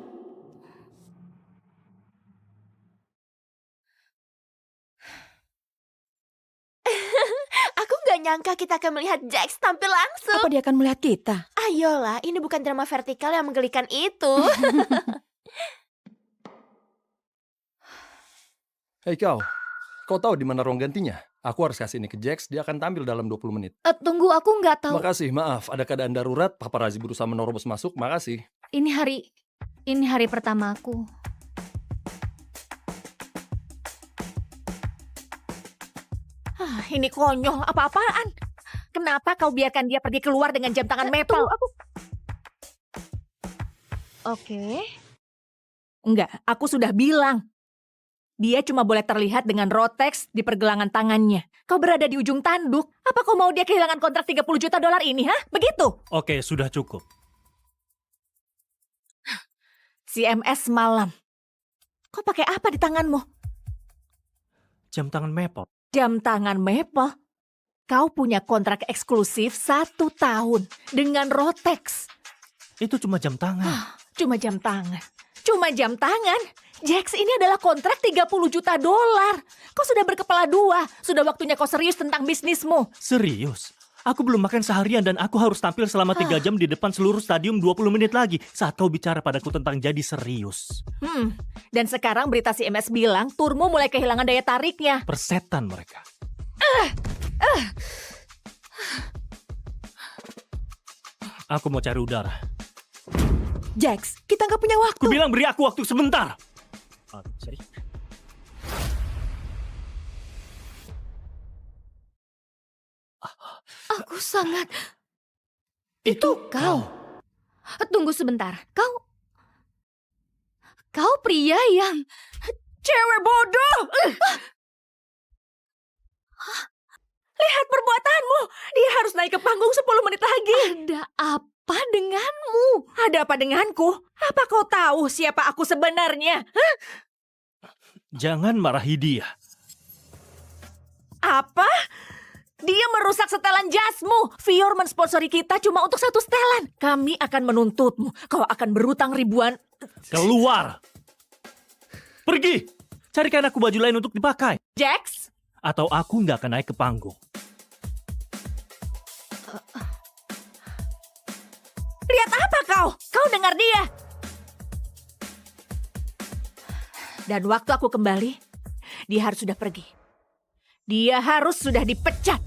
Aku gak nyangka kita akan melihat Jax tampil langsung. Apa dia akan melihat kita? Ayolah, ini bukan drama vertikal yang menggelikan itu. Hei kau tahu di mana ruang gantinya? Aku harus kasih ini ke Jax, dia akan tampil dalam 20 menit. Tunggu, aku nggak tahu. Makasih, maaf, ada keadaan darurat, paparazzi berusaha menerobos masuk, makasih. Ini hari pertama aku. Ini konyol, apa-apaan? Kenapa kau biarkan dia pergi keluar dengan jam tangan Maple? Oke. Enggak, aku sudah bilang. Dia cuma boleh terlihat dengan Rotex di pergelangan tangannya. Kau berada di ujung tanduk. Apa kau mau dia kehilangan kontrak $30 juta ini, ha? Begitu? Oke, sudah cukup. CMS malam. Kau pakai apa di tanganmu? Jam tangan Maple. Jam tangan Maple? Kau punya kontrak eksklusif 1 tahun dengan Rotex. Itu cuma jam tangan. Cuma jam tangan. Cuma jam tangan? Jax, ini adalah kontrak $30 juta. Kau sudah berkepala 2. Sudah waktunya kau serius tentang bisnismu. Serius? Aku belum makan seharian dan aku harus tampil selama 3 jam di depan seluruh stadium 20 menit lagi saat kau bicara padaku tentang jadi serius. Dan sekarang berita CMS bilang turmu mulai kehilangan daya tariknya. Persetan mereka. Aku mau cari udara. Jax, kita nggak punya waktu. Ku bilang beri aku waktu sebentar. Aku sangat... Itu kau. Tunggu sebentar. Kau pria yang... Cewek bodoh! Lihat perbuatanmu. Dia harus naik ke panggung 10 menit lagi. Ada apa denganmu? Ada apa denganku? Apa kau tahu siapa aku sebenarnya? Hah? Jangan marahi dia. Apa? Dia merusak setelan jasmu. Fior mensponsori kita cuma untuk 1 setelan. Kami akan menuntutmu. Kau akan berutang ribuan. Keluar! Pergi! Carikan aku baju lain untuk dipakai. Jax? Atau aku nggak akan naik ke panggung. Lihat apa kau? Kau dengar dia? Dan waktu aku kembali, dia harus sudah pergi. Dia harus sudah dipecat.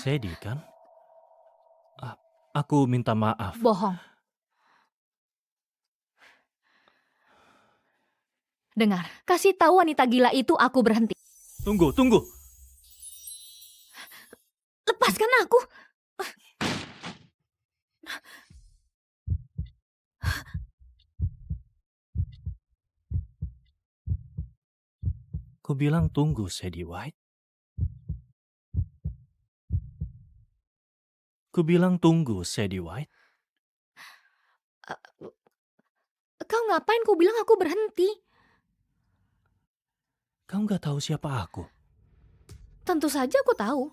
Sedih kan? Aku minta maaf. Bohong. Dengar, kasih tahu wanita gila itu aku berhenti. Tunggu. Lepaskan aku. Ku bilang tunggu, Sadie White. Kau ngapain kau bilang aku berhenti? Kau nggak tahu siapa aku? Tentu saja aku tahu.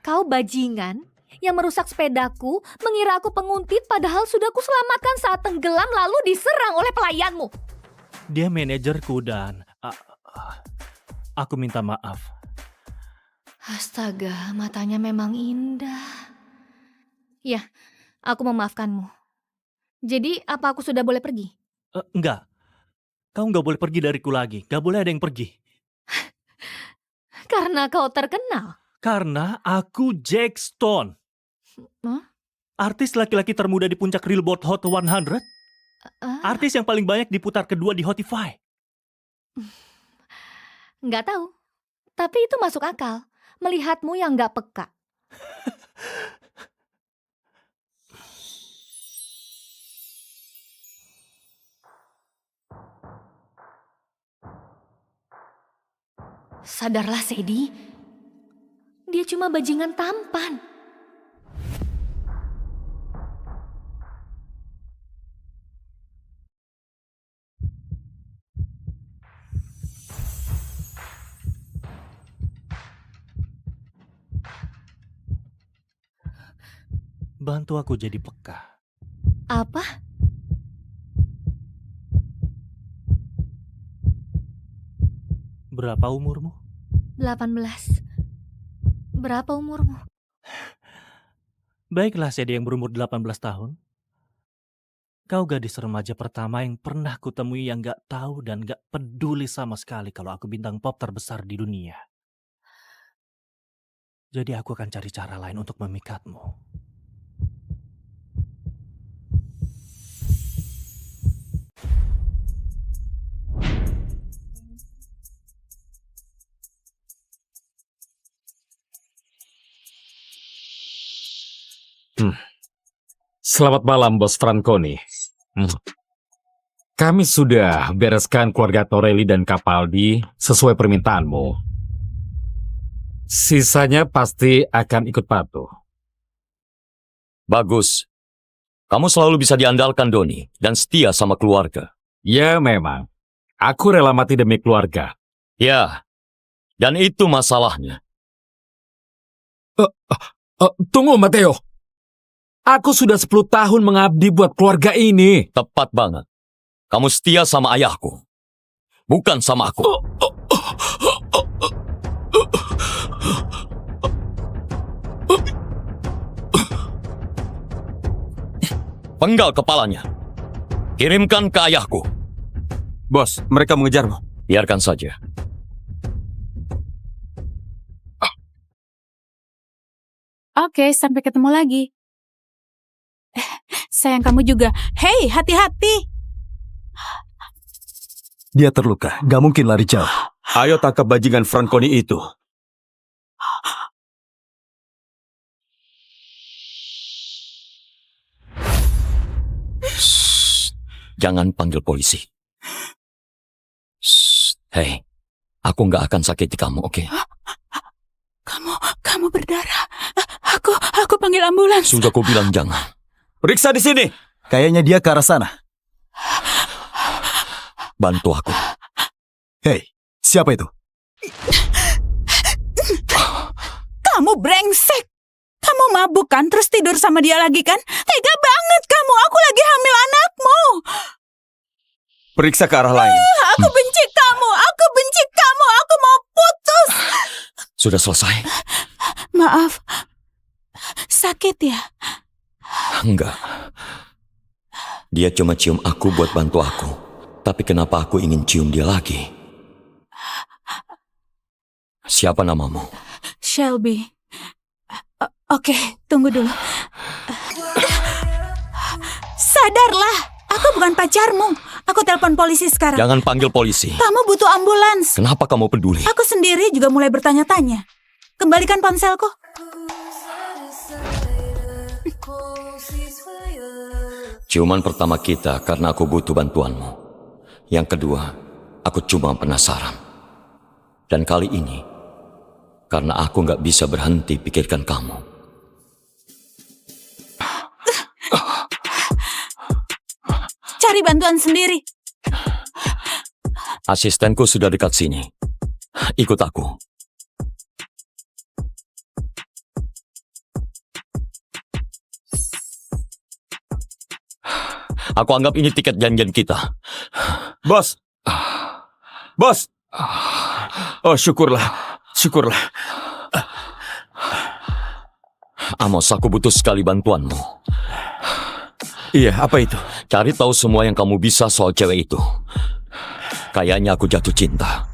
Kau bajingan yang merusak sepedaku, mengira aku penguntit padahal sudah aku selamatkan saat tenggelam lalu diserang oleh pelayanmu. Dia manajerku dan aku minta maaf. Astaga, matanya memang indah. Ya, aku memaafkanmu. Jadi, apa aku sudah boleh pergi? Enggak. Kau nggak boleh pergi dariku lagi. Nggak boleh ada yang pergi. Karena kau terkenal. Karena aku Jack Stone. Huh? Artis laki-laki termuda di puncak Billboard Hot 100. Artis yang paling banyak diputar kedua di Spotify. Nggak tahu. Tapi itu masuk akal. Melihatmu yang nggak peka. Sadarlah, Sadie. Dia cuma bajingan tampan. Bantu aku jadi peka. Apa? Berapa umurmu? 18. Berapa umurmu? Baiklah, Sadie yang berumur 18 tahun. Kau gadis remaja pertama yang pernah kutemui yang gak tahu dan gak peduli sama sekali kalau aku bintang pop terbesar di dunia. Jadi aku akan cari cara lain untuk memikatmu. Selamat malam, Bos Franconi. Kami sudah bereskan keluarga Torelli dan Capaldi sesuai permintaanmu. Sisanya pasti akan ikut patuh. Bagus. Kamu selalu bisa diandalkan, Doni, dan setia sama keluarga. Ya, memang. Aku rela mati demi keluarga. Ya, dan itu masalahnya. Tunggu, Matteo. Aku sudah 10 tahun mengabdi buat keluarga ini. Tepat banget. Kamu setia sama ayahku. Bukan sama aku. Penggal kepalanya. Kirimkan ke ayahku. Bos, mereka mengejarmu. Biarkan saja. Oke, sampai ketemu lagi. Sayang, kamu juga. Hei, hati-hati. Dia terluka, gak mungkin lari jauh. Ayo tangkap bajingan Franconi itu. Jangan panggil polisi. Hei, aku nggak akan sakiti kamu, oke? Kamu berdarah. Aku panggil ambulans. Sudah aku bilang jangan. Periksa di sini. Kayaknya dia ke arah sana. Bantu aku. Hei, siapa itu? Kamu brengsek. Kamu mabuk kan, terus tidur sama dia lagi kan? Tega banget kamu, aku lagi hamil anakmu. Periksa ke arah lain. Aku benci kamu, aku mau putus. Sudah selesai? Maaf, sakit ya? Enggak. Dia cuma cium aku buat bantu aku. Tapi kenapa aku ingin cium dia lagi? Siapa namamu? Shelby. Oke, tunggu dulu. Sadarlah, aku bukan pacarmu. Aku telepon polisi sekarang. Jangan panggil polisi. Kamu butuh ambulans. Kenapa kamu peduli? Aku sendiri juga mulai bertanya-tanya. Kembalikan ponselku. Ciuman pertama kita karena aku butuh bantuanmu. Yang kedua, aku cuma penasaran. Dan kali ini, karena aku nggak bisa berhenti pikirkan kamu. Cari bantuan sendiri. Asistenku sudah dekat sini. Ikut aku. Aku anggap ini tiket janjian kita. Bos. Bos. Oh, syukurlah. Syukurlah. Amos, aku butuh sekali bantuanmu. Iya, apa itu? Cari tahu semua yang kamu bisa soal cewek itu. Kayaknya aku jatuh cinta.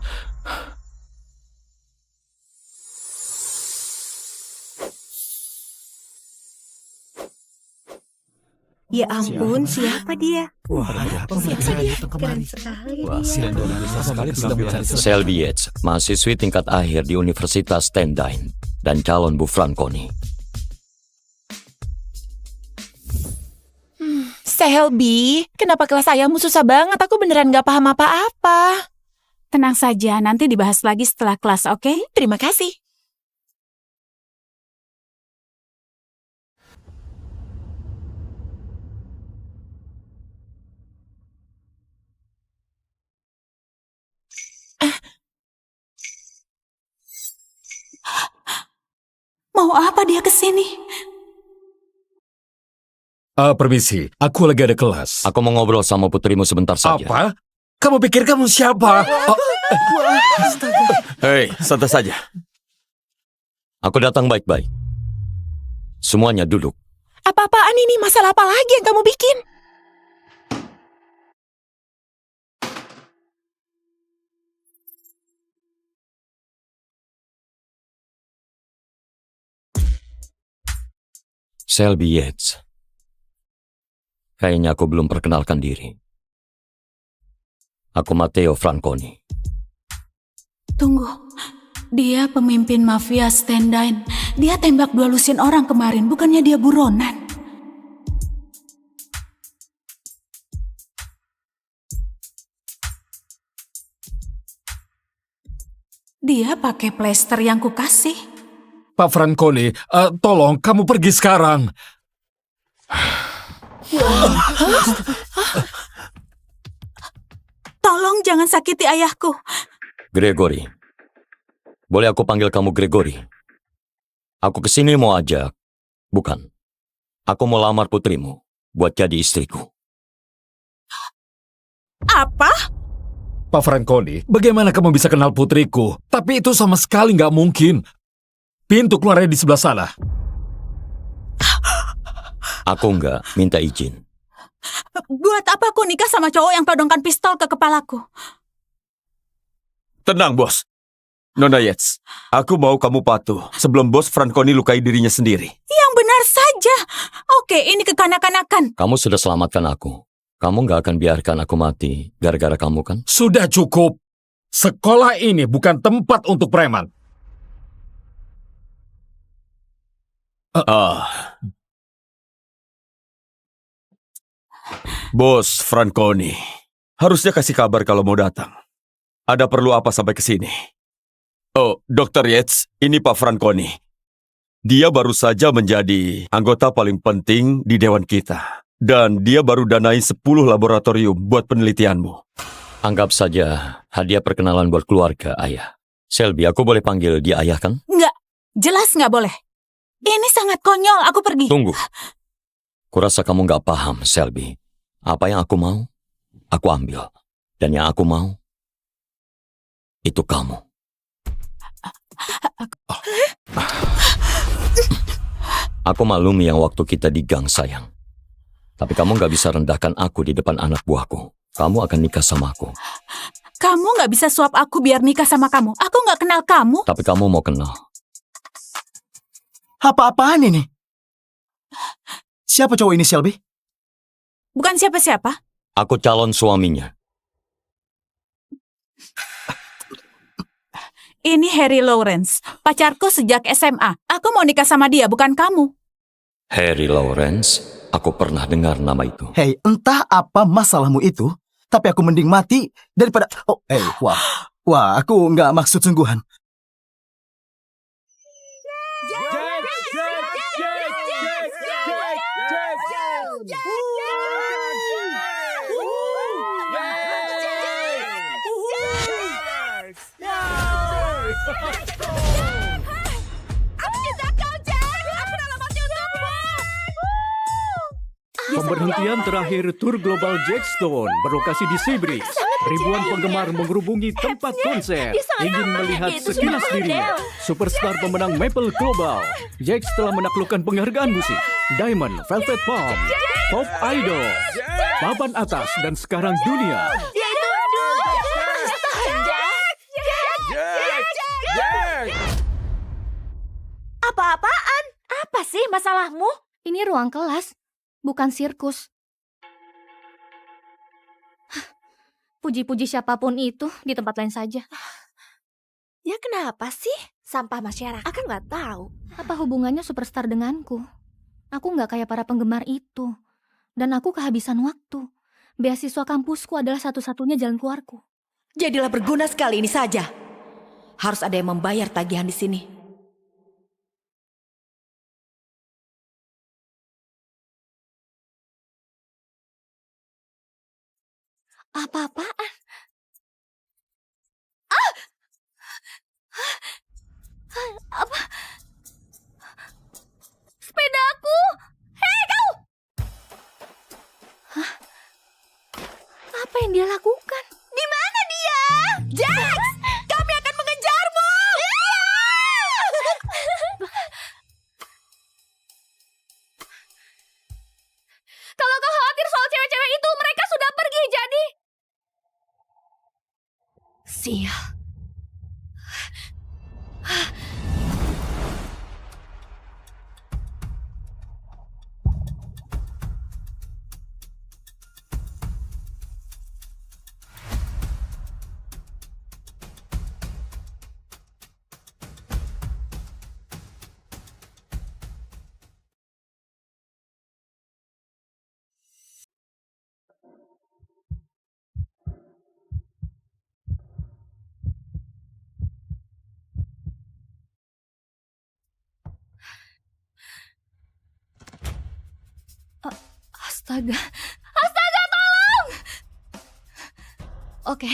Ya ampun, siapa dia? Siapa dia? Keren sekali dia. Shelby Yates, mahasiswi tingkat akhir di Universitas Stendine dan calon Bu Franconi. Shelby, kenapa kelas ayahmu susah banget? Aku beneran gak paham apa-apa. Tenang saja, nanti dibahas lagi setelah kelas, oke? Terima kasih. Mau apa dia kesini? Permisi, aku lagi ada kelas. Aku mau ngobrol sama putrimu sebentar saja. Apa? Kamu pikir kamu siapa? Hei, santai saja. Aku datang baik-baik. Semuanya duduk. Apa-apaan ini? Masalah apa lagi yang kamu bikin? Shelby Yates. Kayaknya aku belum perkenalkan diri. Aku Matteo Franconi. Tunggu. Dia pemimpin mafia Stendine. Dia tembak 2 lusin orang kemarin, bukannya dia buronan. Dia pakai plester yang kukasih. Pak Franconi, tolong kamu pergi sekarang. Tolong jangan sakiti ayahku. Gregory. Boleh aku panggil kamu Gregory? Aku kesini mau ajak. Bukan. Aku mau lamar putrimu buat jadi istriku. Apa? Pak Franconi, bagaimana kamu bisa kenal putriku? Tapi itu sama sekali nggak mungkin. Pintu keluarnya di sebelah sana. Aku nggak minta izin. Buat apa aku nikah sama cowok yang todongkan pistol ke kepalaku? Tenang, bos. Nona Yates, aku mau kamu patuh sebelum bos Franconi lukai dirinya sendiri. Yang benar saja. Oke, ini kekanak-kanakan. Kamu sudah selamatkan aku. Kamu nggak akan biarkan aku mati gara-gara kamu kan? Sudah cukup. Sekolah ini bukan tempat untuk preman. Bos Franconi, harusnya kasih kabar kalau mau datang. Ada perlu apa sampai ke sini? Oh, Dr. Yates, ini Pak Franconi. Dia baru saja menjadi anggota paling penting di dewan kita. Dan dia baru danai 10 laboratorium buat penelitianmu. Anggap saja hadiah perkenalan buat keluarga, Ayah. Selby, aku boleh panggil dia Ayah kan? Nggak, jelas nggak boleh. Ini sangat konyol, aku pergi. Tunggu. Kurasa kamu nggak paham, Selby. Apa yang aku mau, aku ambil. Dan yang aku mau, itu kamu. Aku maklumi yang waktu kita di gang, sayang. Tapi kamu nggak bisa rendahkan aku di depan anak buahku. Kamu akan nikah sama aku. Kamu nggak bisa suap aku biar nikah sama kamu. Aku nggak kenal kamu. Tapi kamu mau kenal. Apa-apaan ini? Siapa cowok ini, Selby? Bukan siapa-siapa. Aku calon suaminya. Ini Harry Lawrence, pacarku sejak SMA. Aku mau nikah sama dia, bukan kamu. Harry Lawrence, aku pernah dengar nama itu. Hei, entah apa masalahmu itu, tapi aku mending mati daripada... Oh, wah, aku nggak maksud sungguhan. Pemberhentian terakhir tur Global Jackstone berlokasi di Seabreeze. Ribuan penggemar mengerubungi tempat konser, ingin melihat sekilas dirinya. Superstar pemenang Maple Global, Jax telah menaklukkan penghargaan musik Diamond, Velvet Palm, Pop Idol, papan atas, dan sekarang dunia. Apa-apaan? Apa sih masalahmu? Ini ruang kelas, bukan sirkus. Puji-puji siapapun itu di tempat lain saja. Ya kenapa sih? Sampah masyarakat nggak tahu. Apa hubungannya superstar denganku? Aku nggak kayak para penggemar itu. Dan aku kehabisan waktu. Beasiswa kampusku adalah satu-satunya jalan keluarku. Jadilah berguna sekali ini saja. Harus ada yang membayar tagihan di sini. Apa-apaan? Apa? Sepedaku! Hei kau! Hah? Apa yang dia lakukan? Di mana dia? Jax! Kami akan mengejarmu! Kalau kau khawatir soal cewek-cewek itu, mereka sudah pergi, jadi... Sial. Astaga. Astaga, tolong! Oke.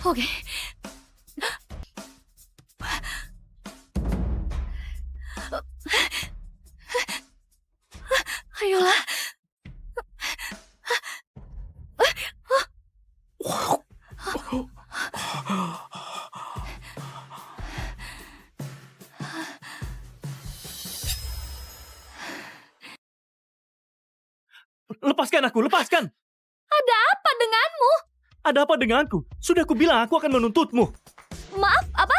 Oke. Ayolah. Lepaskan aku, lepaskan! Ada apa denganmu? Ada apa denganku? Sudah kubilang aku akan menuntutmu. Maaf, apa?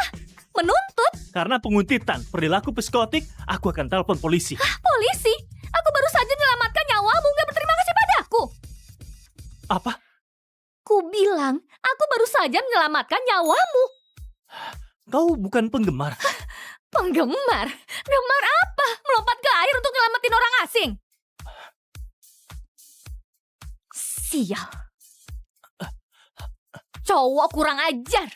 Menuntut? Karena penguntitan, perilaku psikotik, aku akan telepon polisi. Polisi? Aku baru saja menyelamatkan nyawamu, nggak berterima kasih padaku. Apa? Ku bilang, aku baru saja menyelamatkan nyawamu. Kau bukan penggemar. Penggemar? Gemar apa? Melompat ke air untuk nyelamatin orang asing? Sial. Cowok kurang ajar.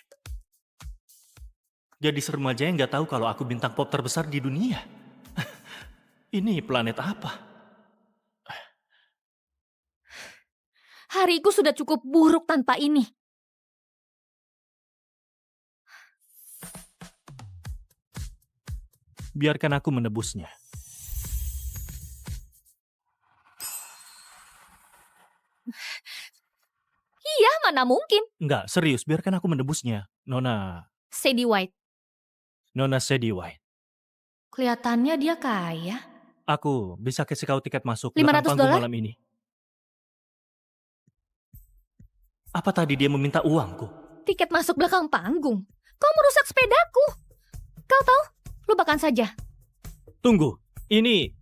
Jadi seremaja yang nggak tahu kalau aku bintang pop terbesar di dunia. Ini planet apa? Hariku sudah cukup buruk tanpa ini. Biarkan aku menebusnya. Iya, mana mungkin. Enggak, serius, biarkan aku menebusnya. Nona Sadie White. Sadie White. Kelihatannya dia kaya. Aku bisa kasih kau tiket masuk $500 panggung malam ini. Apa tadi dia meminta uangku? Tiket masuk belakang panggung. Kau merusak sepedaku. Kau tahu? Lupakan saja. Tunggu, ini...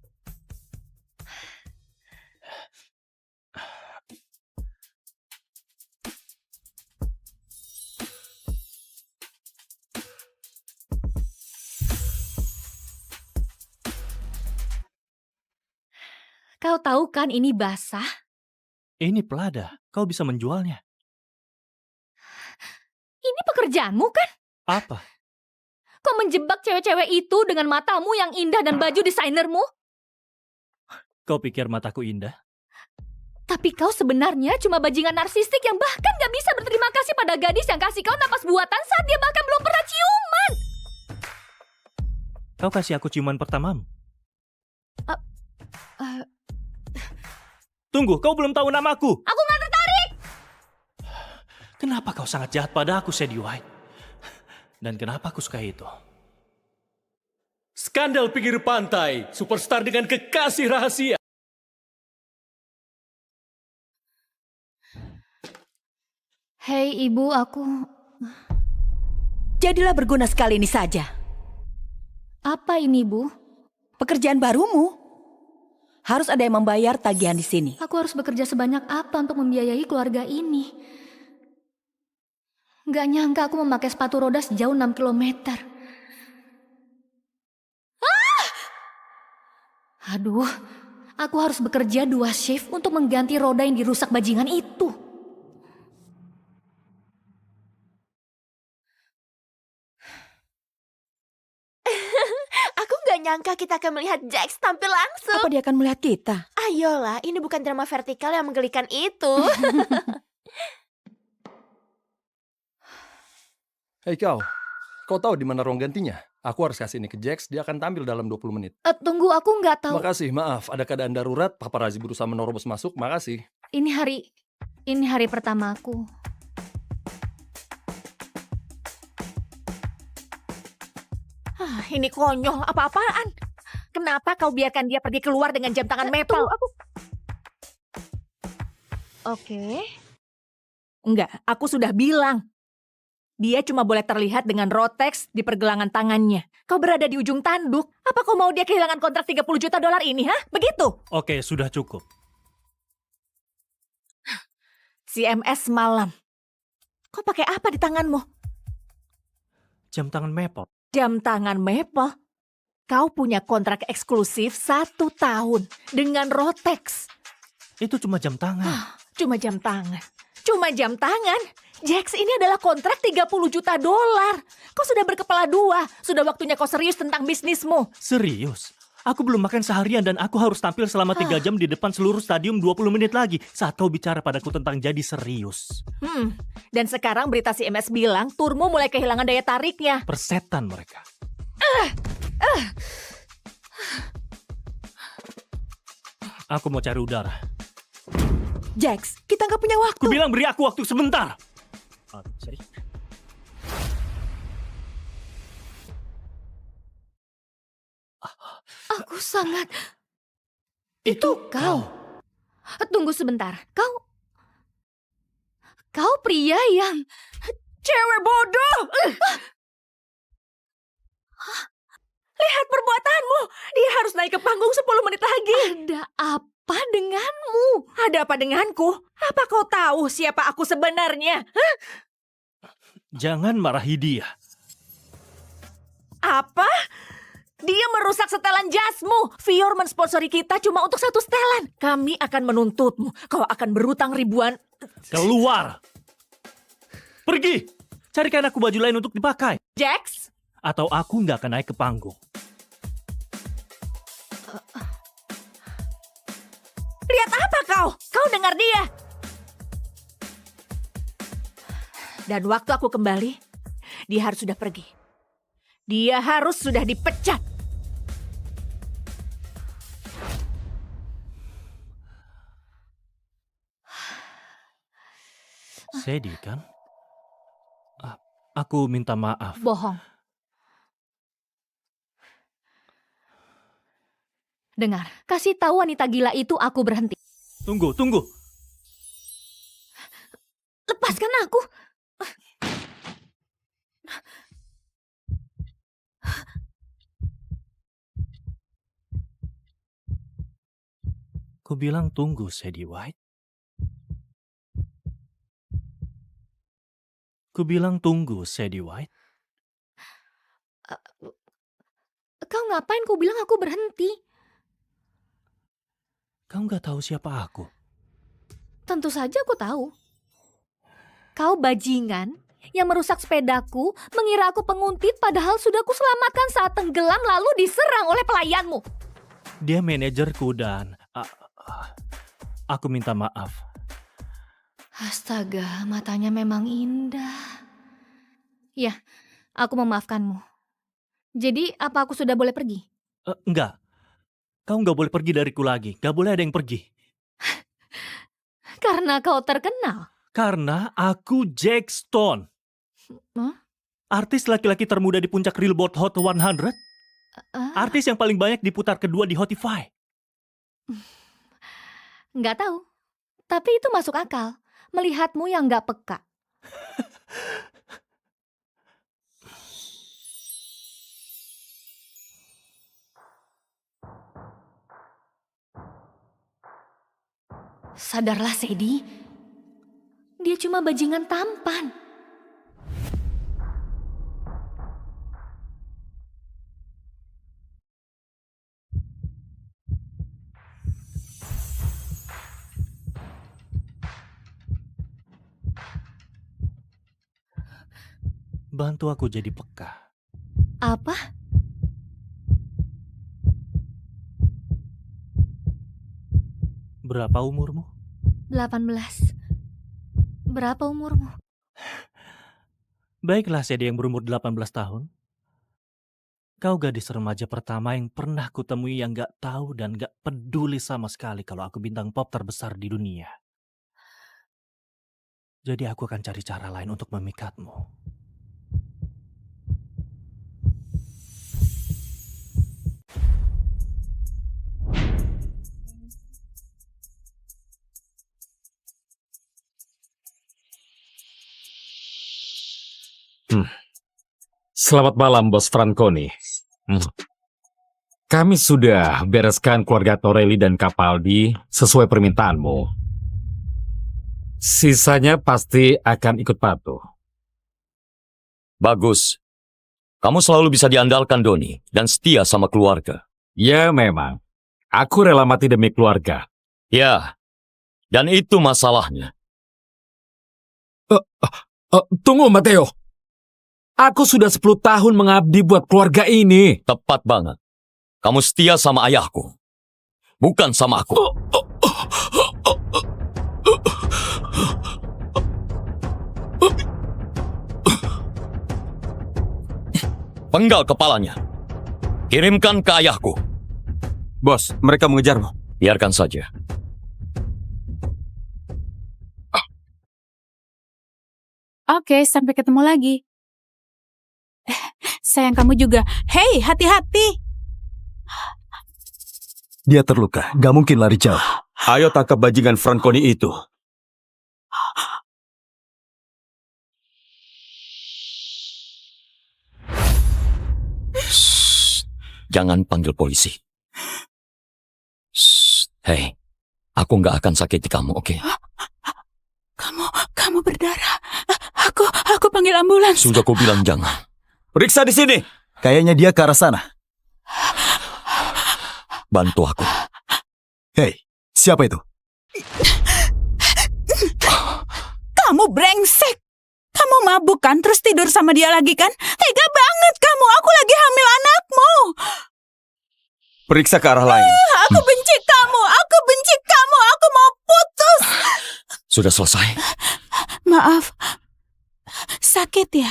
Kau tahu kan ini basah? Ini Prada, kau bisa menjualnya. Ini pekerjaanmu kan? Apa? Kau menjebak cewek-cewek itu dengan matamu yang indah dan baju desainermu? Kau pikir mataku indah? Tapi kau sebenarnya cuma bajingan narsistik yang bahkan gak bisa berterima kasih pada gadis yang kasih kau napas buatan saat dia bahkan belum pernah ciuman. Kau kasih aku ciuman pertamamu. Tunggu, kau belum tahu namaku. Aku gak tertarik. Kenapa kau sangat jahat pada aku, Sadie White? Dan kenapa aku suka itu? Skandal pinggir pantai, superstar dengan kekasih rahasia. Hei ibu, aku... Jadilah berguna sekali ini saja. Apa ini, Bu? Pekerjaan barumu. Harus ada yang membayar tagihan di sini. Aku harus bekerja sebanyak apa untuk membiayai keluarga ini? Gak nyangka aku memakai sepatu roda sejauh 6 kilometer. Aduh, aku harus bekerja 2 shift untuk mengganti roda yang dirusak bajingan itu. Aku nggak nyangka kita akan melihat Jax tampil langsung. Apa dia akan melihat kita? Ayolah, ini bukan drama vertikal yang menggelikan itu. Hei kau tahu di mana ruang gantinya? Aku harus kasih ini ke Jax, dia akan tampil dalam 20 menit. Tunggu, aku nggak tahu. Makasih, maaf, ada keadaan darurat, paparazi berusaha menerobos masuk, makasih. Ini hari pertama aku. Ini konyol, apa-apaan? Kenapa kau biarkan dia pergi keluar dengan jam tangan Maple? Oke. Enggak, aku sudah bilang. Dia cuma boleh terlihat dengan Rotex di pergelangan tangannya. Kau berada di ujung tanduk. Apa kau mau dia kehilangan kontrak $30 juta ini, ha? Begitu? Oke, sudah cukup. CMS malam. Kau pakai apa di tanganmu? Jam tangan Maple. Jam tangan Maple? Kau punya kontrak eksklusif 1 tahun dengan Rotex. Itu cuma jam tangan. Cuma jam tangan. Cuma jam tangan? Jax, ini adalah kontrak $30 juta. Kau sudah berkepala 2. Sudah waktunya kau serius tentang bisnismu. Serius? Aku belum makan seharian dan aku harus tampil selama 3 jam di depan seluruh stadium 20 menit lagi saat kau bicara padaku tentang jadi serius. Dan sekarang berita CMS bilang turmu mulai kehilangan daya tariknya. Persetan mereka. Aku mau cari udara. Jax, kita nggak punya waktu. Ku bilang beri aku waktu sebentar. Aku sangat... Itu kau. Tunggu sebentar. Kau pria yang Cewek bodoh! Lihat perbuatanmu. Dia harus naik ke panggung 10 menit lagi. Ada apa denganmu? Ada apa denganku? Apa kau tahu siapa aku sebenarnya? Hah? Jangan marahi dia. Apa? Dia merusak setelan jasmu. Vior mensponsori kita cuma untuk 1 setelan. Kami akan menuntutmu. Kau akan berutang ribuan. Keluar! Pergi! Carikan aku baju lain untuk dipakai. Jax? Atau aku nggak akan naik ke panggung. Lihat apa kau? Kau dengar dia? Dan waktu aku kembali, dia harus sudah pergi. Dia harus sudah dipecat. Sedih kan? Aku minta maaf. Bohong. Dengar, kasih tahu wanita gila itu aku berhenti. Tunggu. Lepaskan aku. Ku bilang tunggu, Sadie White. Ku bilang tunggu, Sadie White. Kau ngapain kau bilang aku berhenti? Kau nggak tahu siapa aku? Tentu saja aku tahu. Kau bajingan yang merusak sepedaku, mengira aku penguntit padahal sudah kuselamatkan saat tenggelam lalu diserang oleh pelayanmu. Dia manajerku dan aku minta maaf. Astaga, matanya memang indah. Ya, aku memaafkanmu. Jadi, apa aku sudah boleh pergi? Enggak. Kau nggak boleh pergi dariku lagi. Nggak boleh ada yang pergi. Karena kau terkenal. Karena aku Jack Stone. Huh? Artis laki-laki termuda di puncak Billboard Hot 100. Artis yang paling banyak diputar kedua di Spotify. Nggak tahu. Tapi itu masuk akal. Melihatmu yang nggak peka. Sadarlah, Sadie. Dia cuma bajingan tampan. Bantu aku jadi peka. Apa? Berapa umurmu? 18. Berapa umurmu? Baiklah, Sadie yang berumur 18 tahun. Kau gadis remaja pertama yang pernah kutemui yang gak tahu dan gak peduli sama sekali kalau aku bintang pop terbesar di dunia. Jadi aku akan cari cara lain untuk memikatmu. Selamat malam, Bos Franconi. Kami sudah bereskan keluarga Torelli dan Capaldi sesuai permintaanmu. Sisanya pasti akan ikut patuh. Bagus. Kamu selalu bisa diandalkan, Doni, dan setia sama keluarga. Ya, memang. Aku rela mati demi keluarga. Ya, dan itu masalahnya. Tunggu, Matteo. Aku sudah 10 tahun mengabdi buat keluarga ini. Tepat banget. Kamu setia sama ayahku, bukan sama aku. Penggal kepalanya. Kirimkan ke ayahku. Bos, mereka mengejarmu. Biarkan saja. Oke, sampai ketemu lagi. Sayang, kamu juga. Hei, hati-hati. Dia terluka, gak mungkin lari jauh. Ayo tangkap bajingan Franconi itu. Jangan panggil polisi. Hei, aku nggak akan sakiti kamu, oke? Kamu berdarah. Aku panggil ambulans. Sudah aku bilang jangan. Periksa di sini. Kayaknya dia ke arah sana. Bantu aku. Hei, siapa itu? Kamu brengsek. Kamu mabuk kan, terus tidur sama dia lagi kan? Tega banget kamu, aku lagi hamil anakmu. Periksa ke arah lain. Aku benci kamu, aku mau putus. Sudah selesai? Maaf, sakit ya?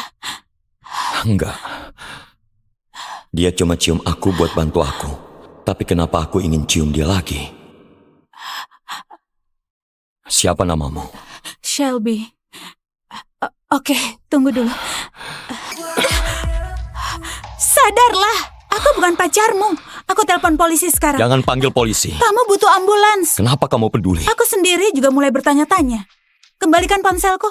Enggak. Dia cuma cium aku buat bantu aku. Tapi kenapa aku ingin cium dia lagi? Siapa namamu? Shelby. Oke, tunggu dulu. Sadarlah, aku bukan pacarmu. Aku telepon polisi sekarang. Jangan panggil polisi. Kamu butuh ambulans. Kenapa kamu peduli? Aku sendiri juga mulai bertanya-tanya. Kembalikan ponselku.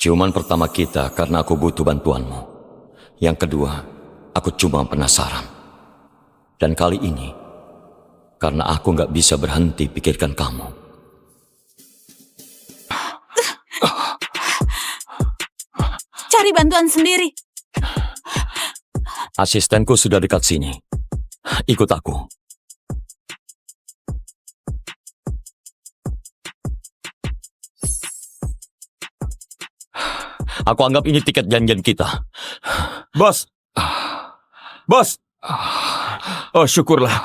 Ciuman pertama kita karena aku butuh bantuanmu. Yang kedua, aku cuma penasaran. Dan kali ini, karena aku nggak bisa berhenti pikirkan kamu. Cari bantuan sendiri. Asistenku sudah dekat sini. Ikut aku. Aku anggap ini tiket janjian kita. Bos. Bos. Oh, syukurlah.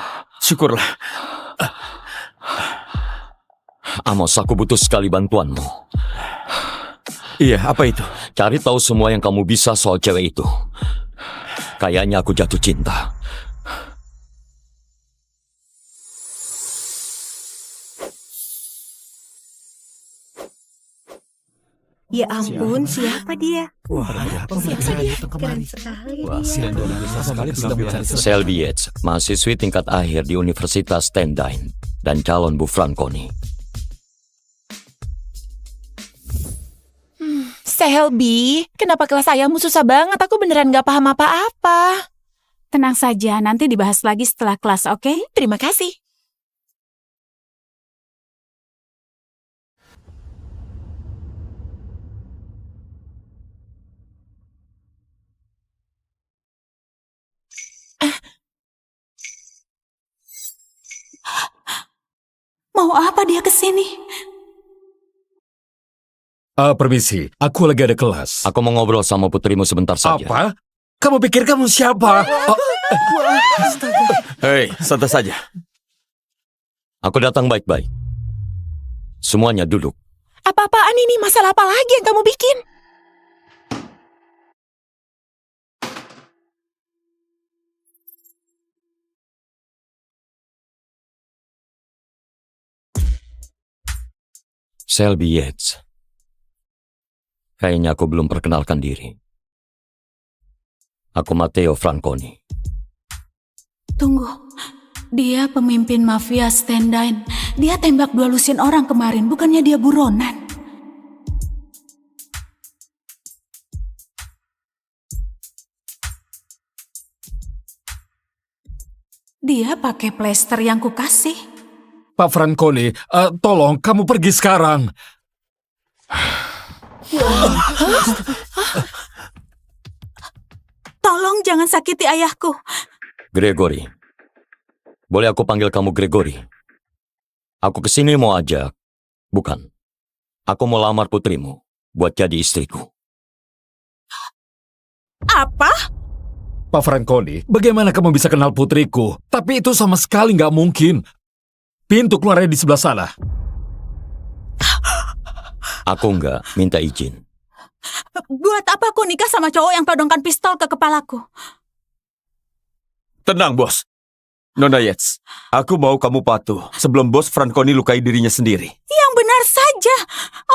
Amos, aku butuh sekali bantuanmu. Iya, apa itu? Cari tahu semua yang kamu bisa soal cewek itu. Kayaknya aku jatuh cinta. Ya ampun, siapa dia? Shelby Yates, mahasiswi tingkat akhir di Universitas Stendine dan calon Bu Franconi. Shelby, kenapa kelas ayahmu susah banget? Aku beneran gak paham apa-apa. Tenang saja, nanti dibahas lagi setelah kelas, oke? Terima kasih. Mau apa dia kesini? Permisi, aku lagi ada kelas. Aku mau ngobrol sama putrimu sebentar saja. Apa? Kamu pikir kamu siapa? Hei, santai saja. Aku datang baik-baik. Semuanya duduk. Apa-apaan ini? Masalah apa lagi yang kamu bikin? Shelby Yates. Kayaknya aku belum perkenalkan diri. Aku Matteo Franconi. Tunggu. Dia pemimpin mafia Stendine. Dia tembak 2 lusin orang kemarin, bukannya dia buronan. Dia pakai plester yang kukasih. Pak Franconi, tolong kamu pergi sekarang. Tolong jangan sakiti ayahku. Gregory. Boleh aku panggil kamu Gregory? Aku kesini mau ajak. Bukan. Aku mau lamar putrimu buat jadi istriku. Apa? Pak Franconi, bagaimana kamu bisa kenal putriku? Tapi itu sama sekali nggak mungkin. Pintu keluarnya di sebelah sana. Aku nggak minta izin. Buat apa aku nikah sama cowok yang todongkan pistol ke kepalaku? Tenang, bos. Nona Yates, aku mau kamu patuh sebelum bos Franconi lukai dirinya sendiri. Yang benar saja.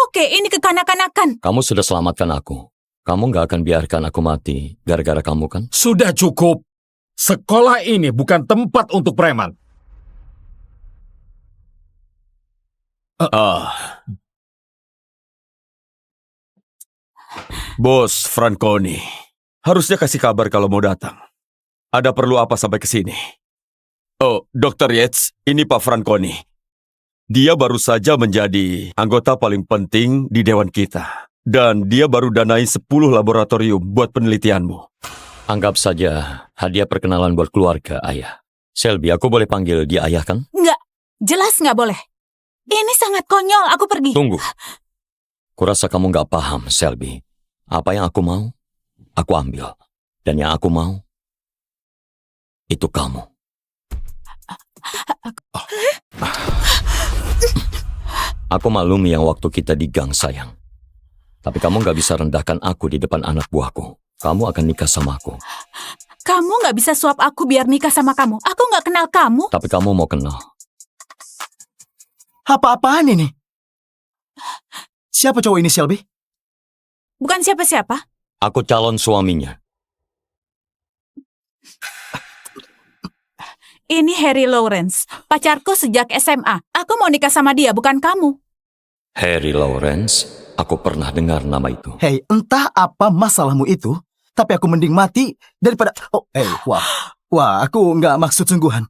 Oke, ini kekanak-kanakan. Kamu sudah selamatkan aku. Kamu nggak akan biarkan aku mati gara-gara kamu kan? Sudah cukup. Sekolah ini bukan tempat untuk preman. Bos Franconi, harusnya kasih kabar kalau mau datang. Ada perlu apa sampai ke sini? Oh, Dr. Yates, ini Pak Franconi. Dia baru saja menjadi anggota paling penting di dewan kita. Dan dia baru danai 10 laboratorium buat penelitianmu. Anggap saja hadiah perkenalan buat keluarga, Ayah. Selby, aku boleh panggil dia Ayah kan? Nggak, jelas nggak boleh. Ini sangat konyol, aku pergi. Tunggu. Kurasa kamu nggak paham, Selby. Apa yang aku mau, aku ambil. Dan yang aku mau, itu kamu. Aku maklumi yang waktu kita di gang, sayang. Tapi kamu nggak bisa rendahkan aku di depan anak buahku. Kamu akan nikah sama aku. Kamu nggak bisa suap aku biar nikah sama kamu. Aku nggak kenal kamu. Tapi kamu mau kenal. Apa-apaan ini? Siapa cowok ini, Selby? Bukan siapa-siapa. Aku calon suaminya. Ini Harry Lawrence, pacarku sejak SMA. Aku mau nikah sama dia, bukan kamu. Harry Lawrence, aku pernah dengar nama itu. Hei, entah apa masalahmu itu, tapi aku mending mati daripada... Wah, aku nggak maksud sungguhan.